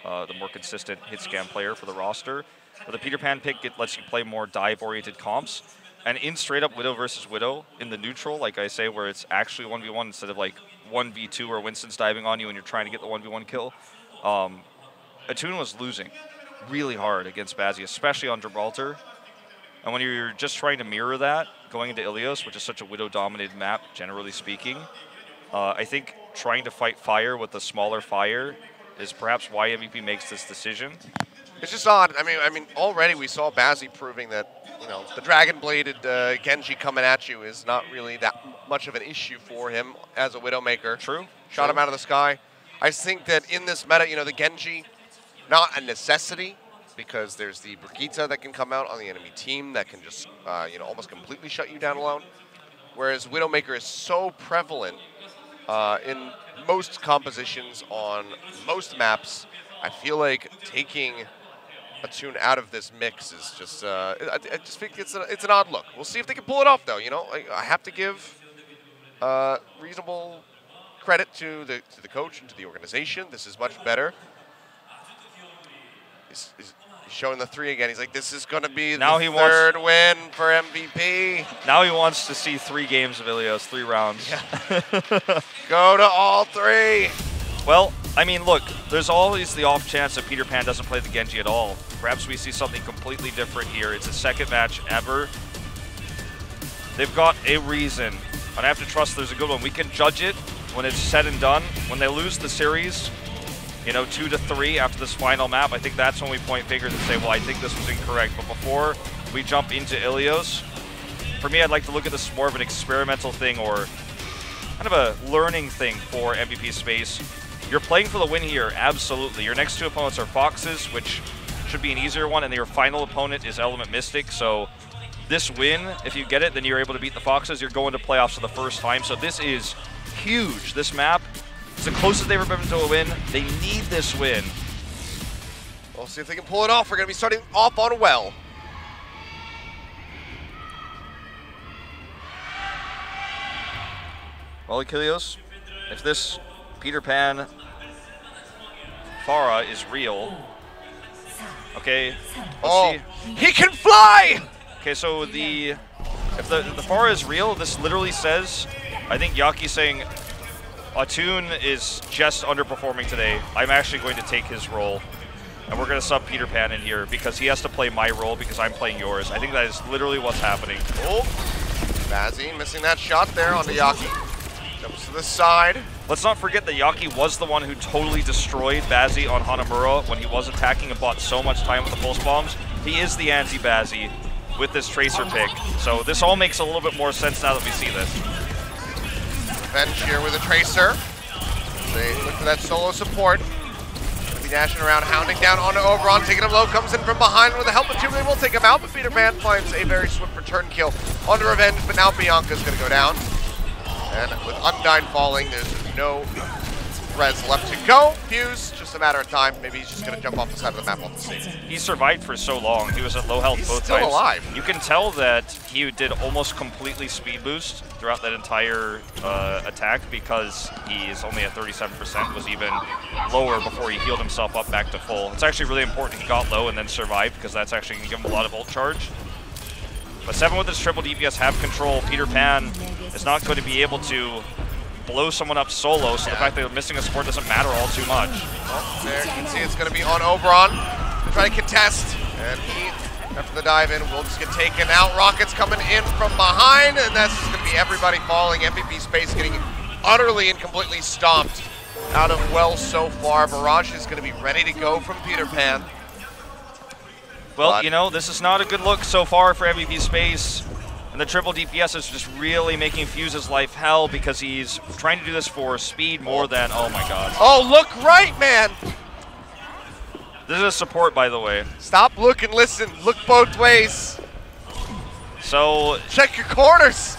the more consistent hit scan player for the roster. But the Peter Pan pick lets you play more dive-oriented comps. And in straight-up Widow versus Widow, in the neutral, like I say, where it's actually 1v1 instead of like 1v2 where Winston's diving on you and you're trying to get the 1v1 kill, Attune was losing really hard against Bazzi, especially on Gibraltar. And when you're just trying to mirror that, going into Achilios, which is such a Widow-dominated map, generally speaking, I think trying to fight fire with a smaller fire is perhaps why MVP makes this decision. It's just odd. I mean, already we saw Bazzi proving that the dragon-bladed Genji coming at you is not really that much of an issue for him as a Widowmaker. True. Shot him out of the sky. I think that in this meta, the Genji, not a necessity, because there's the Brigitte that can come out on the enemy team that can just, almost completely shut you down alone. Whereas Widowmaker is so prevalent in most compositions on most maps, I feel like taking Attune out of this mix is just, I just think it's an odd look. We'll see if they can pull it off, though. I have to give reasonable credit to the coach and to the organization. This is much better. He's showing the 3 again. He's like, this is going to be the third win for MVP. Now he wants to see 3 games of Ilios, 3 rounds. Yeah. Go to all 3. Well, I mean, look, there's always the off chance that Peter Pan doesn't play the Genji at all. Perhaps we see something completely different here. It's a second match ever. They've got a reason, and I have to trust there's a good one. We can judge it when it's said and done. When they lose the series, 2-3 after this final map, I think that's when we point fingers and say, well, I think this was incorrect. But before we jump into Ilios, for me, I'd like to look at this more of an experimental thing or kind of a learning thing for MVP space. You're playing for the win here, absolutely. Your next 2 opponents are Foxes, which should be an easier one, and your final opponent is Element Mystic. So this win, if you get it, then you're able to beat the Foxes. You're going to playoffs for the first time. So this is huge. This map is the closest they've ever been to a win. They need this win. We'll see if they can pull it off. We're going to be starting off on well. Well, Achilios, if this Peter Pan Pharah is real, okay, let's see. He can fly! Okay, so if the Pharah is real, this literally says, I think Yaki's saying, Attune is just underperforming today. I'm actually going to take his role, and we're going to sub Peter Pan in here because he has to play my role because I'm playing yours. I think that is literally what's happening. Oh, Bazzi missing that shot there onto Yaki. Jumps to the side. Let's not forget that Yaki was the one who totally destroyed Bazzi on Hanamura when he was attacking and bought so much time with the pulse bombs. He is the anti-Bazzi with this Tracer pick. So this all makes a little bit more sense now that we see this. Revenge here with a Tracer. They look for that solo support. Gonna be dashing around, hounding down onto Oberon, taking him low, comes in from behind with the help of 2. They will take him out, but Peter Pan finds a very swift return kill onto Revenge, but now Bianca's gonna go down. And with Undyne falling, there's no res left to go. Fuse, just a matter of time. Maybe he's just going to jump off the side of the map off the stage. He survived for so long. He was at low health both times. He's still alive. You can tell that he did almost completely speed boost throughout that entire attack because he is only at 37%, was even lower before he healed himself up back to full. It's actually really important he got low and then survived because that's actually going to give him a lot of ult charge. But 7 with his triple DPS have control. Peter Pan is not going to be able to blow someone up solo, so the fact that they're missing a support doesn't matter all too much. Well, there you can see it's going to be on Oberon. Try to contest, and he, after the dive in, will just get taken out. Rockets coming in from behind, and that's just going to be everybody falling. MVP space getting utterly and completely stomped out of well so far. Barrage is going to be ready to go from Peter Pan. Well, this is not a good look so far for MVP space. And the triple DPS is just really making Fuse's life hell because he's trying to do this for speed more than, oh my god. Oh, look right, man. This is a support, by the way. Stop, look, and listen. Look both ways. So check your corners.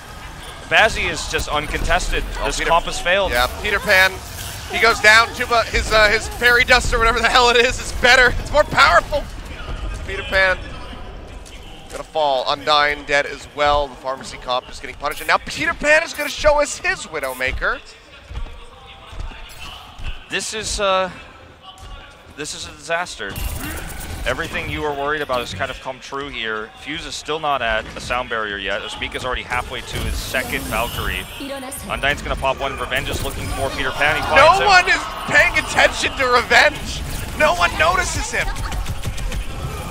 Bazzi is just uncontested. This comp has failed. Yeah, Peter Pan, he goes down. Tuba, his fairy dust or whatever the hell it is better. It's more powerful. Peter Pan gonna fall. Undying dead as well. The pharmacy comp is getting punished. And now Peter Pan is gonna show us his Widowmaker. This is a disaster. Everything you were worried about has kind of come true here. Fuse is still not at a sound barrier yet. Osmika's already halfway to his second Valkyrie. Undyne's gonna pop one. Revenge is looking for Peter Pan. He finds him. No one is paying attention to Revenge. No one notices him.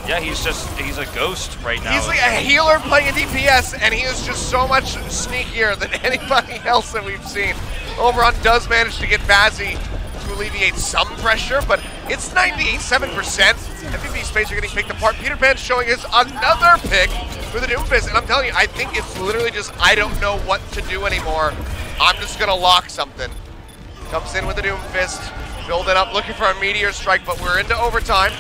Yeah, he's a ghost right now. He's like a healer playing a DPS, and he is just so much sneakier than anybody else that we've seen. Overon does manage to get Bazzi to alleviate some pressure, but it's 97%. MVP space are getting picked apart. Peter Pan's showing us another pick for the Doomfist, and I'm telling you, I think it's literally just, I don't know what to do anymore. I'm just gonna lock something. Comes in with the Doomfist, building up, looking for a Meteor Strike, but we're into overtime.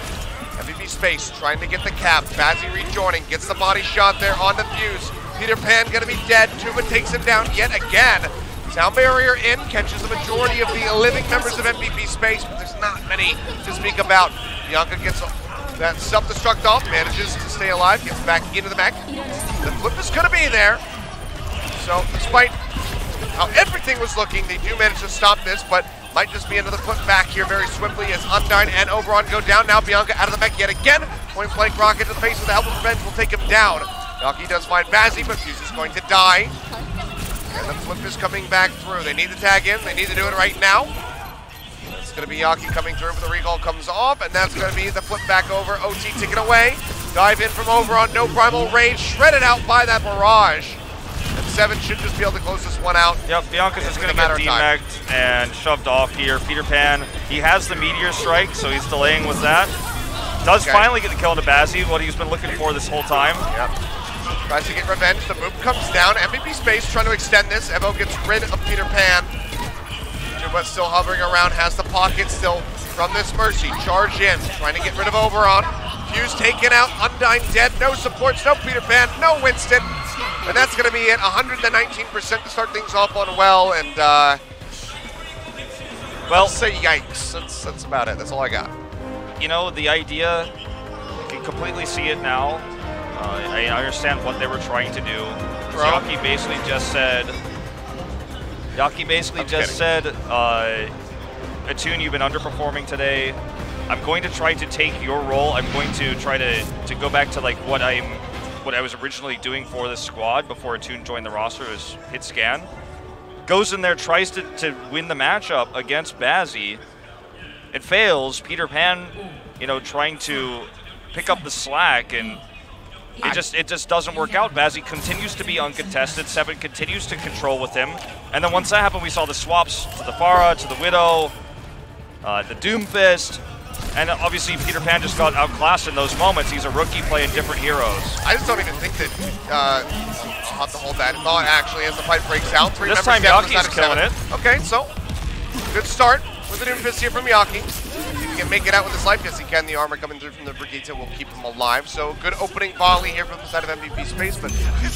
MVP space trying to get the cap. Bazzi rejoining, gets the body shot there on the Fuse. Peter Pan gonna be dead. Tuba takes him down yet again. Sound barrier in, catches the majority of the living members of MVP space, but there's not many to speak about. Bianca gets that self-destruct off, manages to stay alive, gets back into the mech. The flip is gonna be there. So despite how everything was looking, they do manage to stop this, but might just be another flip back here very swiftly as Undyne and Oberon go down. Now Bianca out of the mech yet again. Point blank rocket to the face with the help of Revenge will take him down. Yaki does find Bazzi, but Fuse is going to die. And the flip is coming back through. They need to tag in. They need to do it right now. It's going to be Yaki coming through, but the recall comes off, and that's going to be the flip back over. OT taken away. Dive in from Overon. No primal rage. Shredded out by that barrage. And Seven should just be able to close this one out. Yep, Bianca's just going to get demec'd and shoved off here. Peter Pan, he has the Meteor Strike, so he's delaying with that. Does finally get the kill into Bazzi, what he's been looking for this whole time. Yep. Tries to get Revenge. The move comes down. MVP space trying to extend this. Evo gets rid of Peter Pan. But still hovering around, has the pocket still from this Mercy. Charge in, trying to get rid of Overon. Fuse taken out, Undyne dead, no supports, no Peter Pan, no Winston. And that's going to be it, 119% to start things off on well, and well, say yikes. That's about it, that's all I got. You know, the idea, I can completely see it now. I understand what they were trying to do. Yaki basically just said, Attune, you've been underperforming today. I'm going to try to take your role. I'm going to try to go back to like what I was originally doing for this squad before Attune joined the roster, is hit scan. Goes in there, tries to win the matchup against Bazzi. It fails. Peter Pan, you know, trying to pick up the slack, and it just doesn't work out. Bazzi continues to be uncontested. Seven continues to control with him. And then once that happened, we saw the swaps to the Pharah, to the Widow, the Doomfist. And obviously, Peter Pan just got outclassed in those moments. He's a rookie playing different heroes. I just don't even think that I'll have to hold that thought, actually, as the fight breaks out. This time, Yaki's killing it. Okay, so good start with the Doomfist here from Yaki. If he can make it out with his life, yes he can. The armor coming through from the Brigitte will keep him alive. So good opening volley here from the side of MVP space. But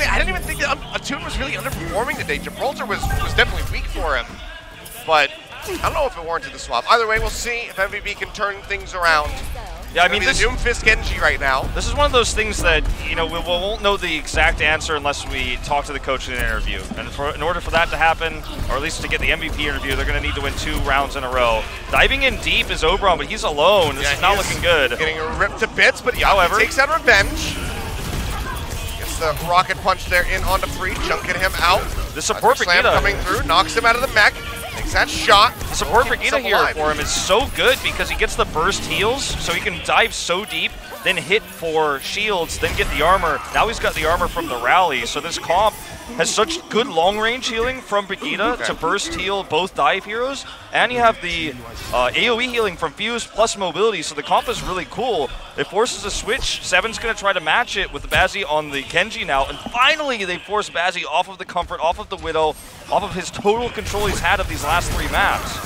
I didn't even think that Attune was really underperforming today. Gibraltar was definitely weak for him. But I don't know if it warranted the swap. Either way, we'll see if MVP can turn things around. Yeah, I mean, this the Doomfist Genji right now. This is one of those things that, you know, we won't know the exact answer unless we talk to the coach in an interview. And in order for that to happen, or at least to get the MVP interview, they're going to need to win 2 rounds in a row. Diving in deep is Oberon, but he's alone. This is not looking good. Getting ripped to bits, but Yaki takes out Revenge. Gets the rocket punch there in onto Free, chunking him out. The support for Gita coming through, knocks him out of the mech. Takes that shot. The support for Gita here for him is so good because he gets the burst heals, so he can dive so deep, then hit for shields, then get the armor. Now he's got the armor from the rally, so this comp has such good long-range healing from Brigitte to burst heal both dive heroes, and you have the AoE healing from Fuse plus mobility, so the comp is really cool. It forces a switch. Seven's going to try to match it with the Bazzi on the Genji now, and finally they force Bazzi off of the Comfort, off of the Widow, off of his total control he's had of these last 3 maps.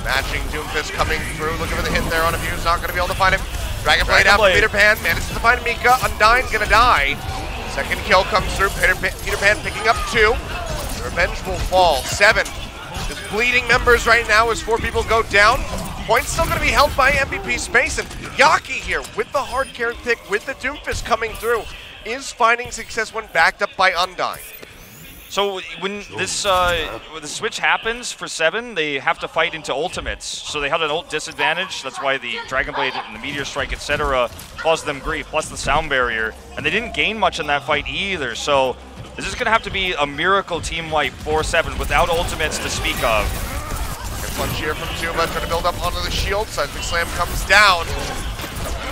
Matching Doomfist coming through, looking for the hit there on a Fuse, not going to be able to find him. Dragonblade out, Peter Pan manages to find Mika. Undyne's going to die. Second kill comes through. Peter Pan picking up 2. The revenge will fall. 7. Just bleeding members right now as 4 people go down. Points still going to be held by MVP Space. And Yaki here with the hard carry pick, with the Doomfist coming through, is finding success when backed up by Undyne. So when this when the switch happens for 7, they have to fight into ultimates. So they had an ult disadvantage. That's why the Dragon Blade and the Meteor Strike, etc., caused them grief, plus the sound barrier. And they didn't gain much in that fight either. So this is going to have to be a miracle team wipe for 7 without ultimates to speak of. Good punch here from Tuba, trying to build up onto the shield. Seismic Slam comes down.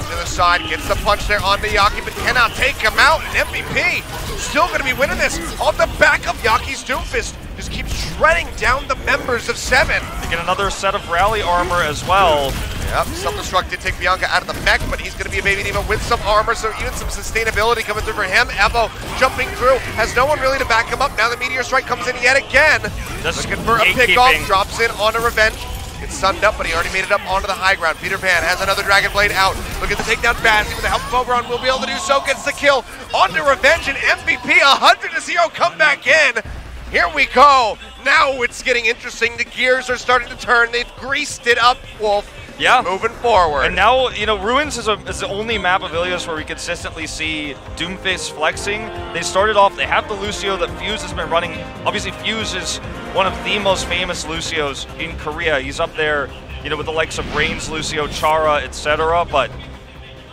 To the side, gets the punch there onto Yaki, but cannot take him out. And MVP still going to be winning this on the back of Yaki's Doomfist. Just keeps shredding down the members of 7. They get another set of rally armor as well. Yep, Self-Destruct did take Bianca out of the mech, but he's going to be a Baby Diva with some armor, so even some sustainability coming through for him. Evo jumping through, has no one really to back him up. Now the Meteor Strike comes in yet again. Just looking for a pick-off, drops in onto Revenge. Gets sunned up, but he already made it up onto the high ground. Peter Pan has another Dragon Blade out. Look at the takedown. Bazzi with the help of Oberon will be able to do so. Gets the kill onto Revenge, and MVP 100-0 come back in. Here we go. Now it's getting interesting. The gears are starting to turn. They've greased it up, Wolf. Yeah. Moving forward. And now, you know, Ruins is the only map of Ilios where we consistently see Doomfist flexing. They started off, they have the Lucio that Fuse has been running. Obviously, Fuse is one of the most famous Lucios in Korea. He's up there, you know, with the likes of Reigns, Lucio, Chara, etc. But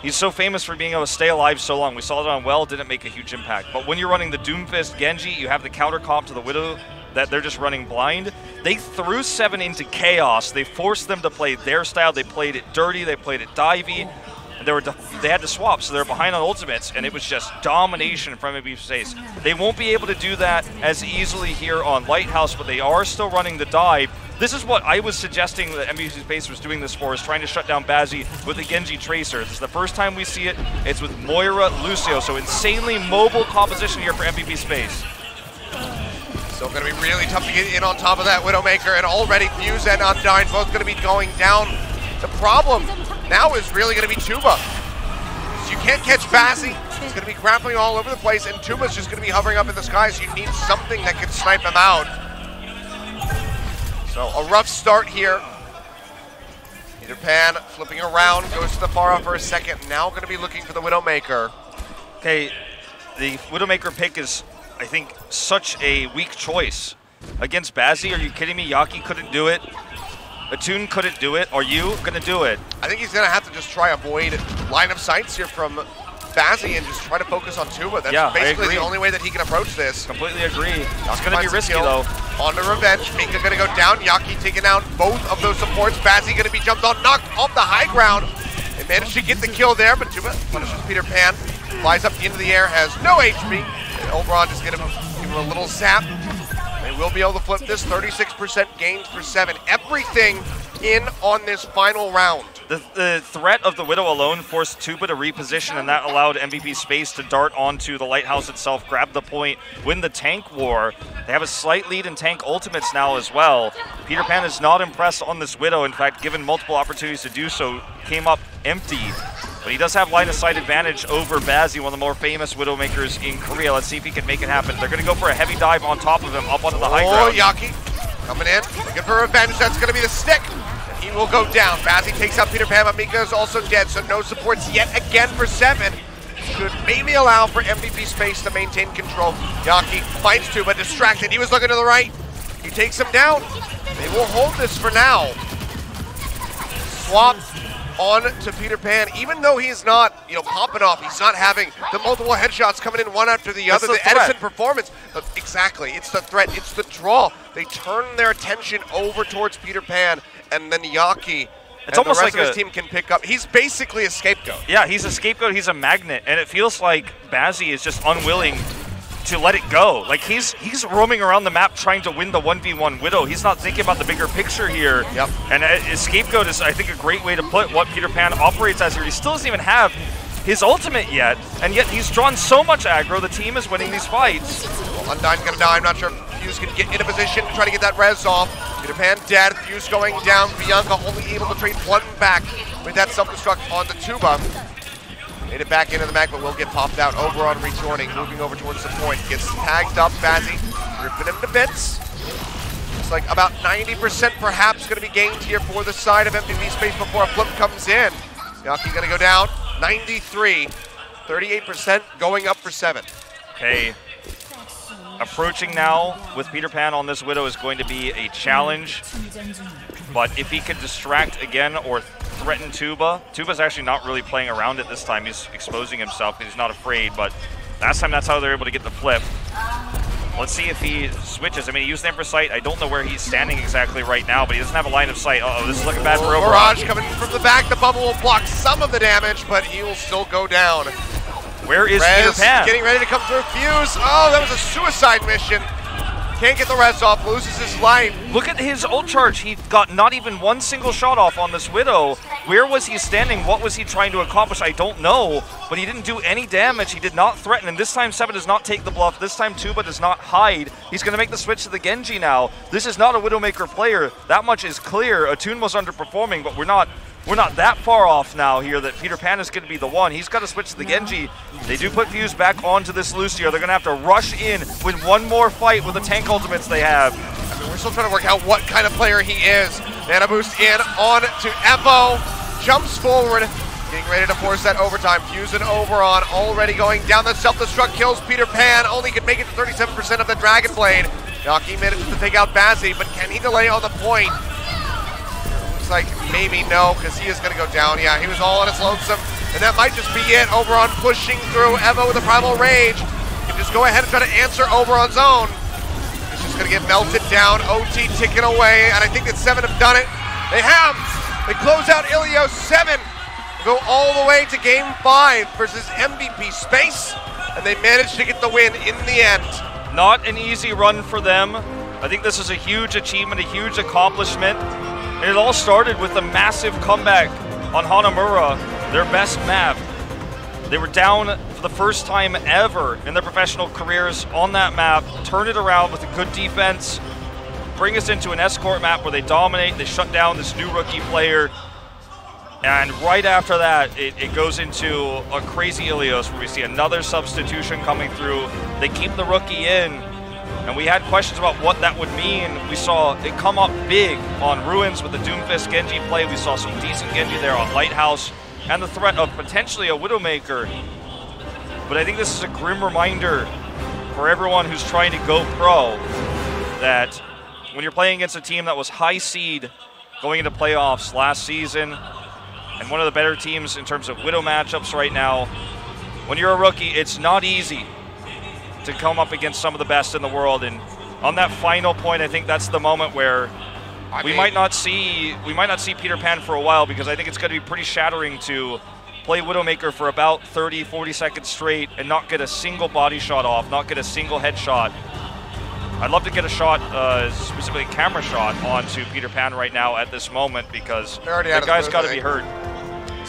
he's so famous for being able to stay alive so long. We saw it on Well, didn't make a huge impact. But when you're running the Doomfist Genji, you have the counter comp to the Widow that they're just running blind. They threw 7 into chaos. They forced them to play their style. They played it dirty. They played it divey. And they had to swap, so they're behind on ultimates, and it was just domination from MVP Space. They won't be able to do that as easily here on Lighthouse, but they are still running the dive. This is what I was suggesting that MVP Space was doing this for, is trying to shut down Bazzi with the Genji Tracer. This is the first time we see it. It's with Moira, Lucio, so insanely mobile composition here for MVP Space. Still going to be really tough to get in on top of that Widowmaker, and already Fuse and Undyne both going to be going down. The problem now is really going to be Tuba. So you can't catch Bazzi. He's going to be grappling all over the place, and Tuba's just going to be hovering up in the sky, so you need something that can snipe him out. So a rough start here. Peter Pan flipping around, goes to the far off for a second. Now going to be looking for the Widowmaker. Okay, the Widowmaker pick is, I think, such a weak choice. Against Bazzi, are you kidding me? Yaki couldn't do it. Atune couldn't do it. Are you going to do it? I think he's going to have to just try avoid line of sights here from Bazzi and just try to focus on Tuba. That's basically the only way that he can approach this. Completely agree. It's going to be risky, though. On to Revenge. Mika going to go down. Yaki taking out both of those supports. Bazzi going to be jumped on, knocked off the high ground. They managed to get the kill there, but Tuba punishes Peter Pan. Flies up into the air, has no HP. And Oberon just give him a little zap. They will be able to flip this. 36% gains for 7. Everything in on this final round. The threat of the Widow alone forced Tuba to reposition, and that allowed MVP Space to dart onto the Lighthouse itself, grab the point, win the tank war. They have a slight lead in tank ultimates now as well. Peter Pan is not impressed on this Widow. In fact, given multiple opportunities to do so, came up empty. But he does have line of sight advantage over Bazzi, one of the more famous Widowmakers in Korea. Let's see if he can make it happen. They're going to go for a heavy dive on top of him, up onto the high ground. Oh, Yaki coming in, looking for revenge. That's going to be the stick. He will go down. Bazzi takes out Peter Pan, but Mika is also dead, so no supports yet again for 7. Could maybe allow for MVP Space to maintain control. Yaki finds Tuba, distracted. He was looking to the right. He takes him down. They will hold this for now. Swap on to Peter Pan, even though he's not, popping off. He's not having the multiple headshots coming in one after the other. The Edison performance, exactly. It's the threat. It's the draw. They turn their attention over towards Peter Pan, and then Yaki. It's almost the rest of his team can pick up. He's basically a scapegoat. Yeah, he's a scapegoat. He's a magnet, and it feels like Bazzi is just unwilling to let it go. Like he's roaming around the map trying to win the 1v1 Widow. He's not thinking about the bigger picture here. Yep. And a scapegoat is, I think, a great way to put what Peter Pan operates as here. He still doesn't even have his ultimate yet, and yet he's drawn so much aggro. The team is winning these fights. Well, Undyne's gonna die. I'm not sure if Fuse can get in a position to try to get that res off. Peter Pan dead. Fuse going down. Bianca only able to trade one back with that self-destruct on the Tuba. Made it back into the mag, but will get popped out. Oberon rejoining, moving over towards the point. Gets tagged up, Bazzi, ripping him to bits. It's like about 90% perhaps going to be gained here for the side of MVP Space before a flip comes in. Yaki going to go down, 93, 38% going up for 7. Okay. Approaching now with Peter Pan on this Widow is going to be a challenge. But if he could distract again or threaten Tuba, Tuba's actually not really playing around it this time. He's exposing himself because he's not afraid. But last time that's how they're able to get the flip. Let's see if he switches. I mean, he used Emperor Sight. I don't know where he's standing exactly right now, but he doesn't have a line of sight. Uh-oh, this is looking bad for Overwatch. Mirage coming from the back. The bubble will block some of the damage, but he will still go down. Where is Rez Peter Pan? getting ready to come through Fuse. Oh, that was a suicide mission. Can't get the Rez off, loses his life. Look at his ult charge. He got not even one single shot off on this Widow. Where was he standing? What was he trying to accomplish? I don't know, but he didn't do any damage. He did not threaten, and this time Seven does not take the bluff. This time Tuba does not hide. He's going to make the switch to the Genji now. This is not a Widowmaker player. That much is clear. Attune was underperforming, but we're not that far off now here that Peter Pan is going to be the one. He's got to switch to the Genji. They do put Fuse back onto this Lucio. They're going to have to rush in with one more fight with the tank ultimates they have. I mean, we're still trying to work out what kind of player he is. Mana boost in, on to Evo. Jumps forward, getting ready to force that overtime. Fuse and Oberon already going down. The self-destruct kills Peter Pan. Only can make it to 37% of the Dragon Blade. Yaki manages to take out Bazzi, but can he delay on the point? Looks like maybe no, because he is going to go down. Yeah, he was all on his lonesome, and that might just be it. Oberon pushing through. Evo with a Primal Rage. You can just go ahead and try to answer Oberon's own. He's just going to get melted down. OT ticking away, and I think that 7 have done it. They have. They close out Achilios. 7 go all the way to Game 5 versus MVP Space, and they managed to get the win in the end. Not an easy run for them. I think this is a huge achievement, a huge accomplishment. And it all started with a massive comeback on Hanamura, their best map. They were down for the first time ever in their professional careers on that map, turn it around with a good defense, bring us into an escort map where they dominate, they shut down this new rookie player. And right after that, it goes into a crazy Achilios where we see another substitution coming through. They keep the rookie in. And we had questions about what that would mean. We saw it come up big on Ruins with the Doomfist Genji play. We saw some decent Genji there on Lighthouse and the threat of potentially a Widowmaker. But I think this is a grim reminder for everyone who's trying to go pro that when you're playing against a team that was high seed going into playoffs last season and one of the better teams in terms of Widow matchups right now, when you're a rookie, it's not easy to come up against some of the best in the world. And on that final point, I think that's the moment where we might not see Peter Pan for a while, because I think it's going to be pretty shattering to play Widowmaker for about 30, 40 seconds straight and not get a single body shot off, not get a single headshot. I'd love to get a shot, specifically a camera shot, onto Peter Pan right now at this moment, because the guy's got to be hurt.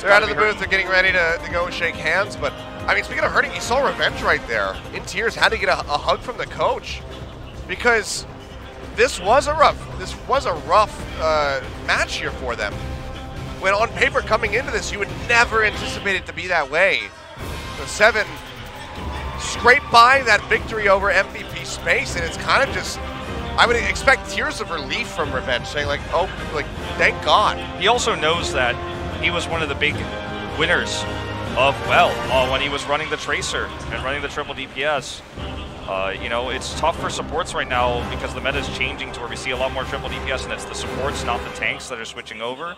They're out of the booth. They're getting ready to go shake hands, but I mean, speaking of hurting, you saw Revenge right there. In tears, had to get a hug from the coach, because this was a rough match here for them. When on paper coming into this, you would never anticipate it to be that way. The 7 scraped by that victory over MVP Space, and it's kind of just, I would expect tears of relief from Revenge, saying like, oh, like, thank God. He also knows that he was one of the big winners of, when he was running the Tracer and running the triple DPS. You know, it's tough for supports right now because the meta is changing to where we see a lot more triple DPS, and it's the supports, not the tanks, that are switching over.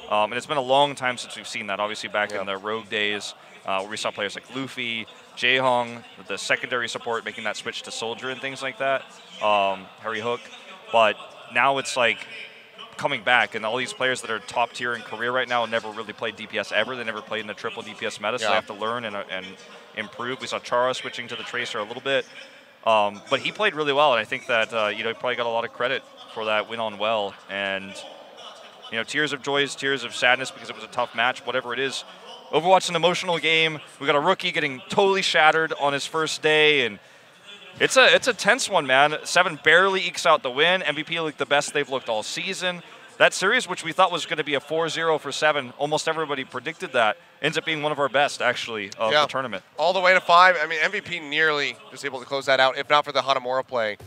And it's been a long time since we've seen that, obviously back in the Rogue days, where we saw players like Luffy, Jaehong, the secondary support making that switch to Soldier and things like that, Harry Hook. But now it's like coming back, and all these players that are top tier in career right now never really played DPS ever. They never played in the triple DPS meta, so they have to learn and improve. We saw Chara switching to the Tracer a little bit, but he played really well, and I think that you know, he probably got a lot of credit for that win on well. And you know, tears of joy, tears of sadness, because it was a tough match, whatever it is. Overwatch, an emotional game. We got a rookie getting totally shattered on his first day, and it's a tense one, man. 7 barely ekes out the win. MVP looked the best they've looked all season. That series, which we thought was going to be a 4-0 for 7, almost everybody predicted that, ends up being one of our best, actually, of the tournament. All the way to 5. I mean, MVP nearly just able to close that out, if not for the Hanamura play.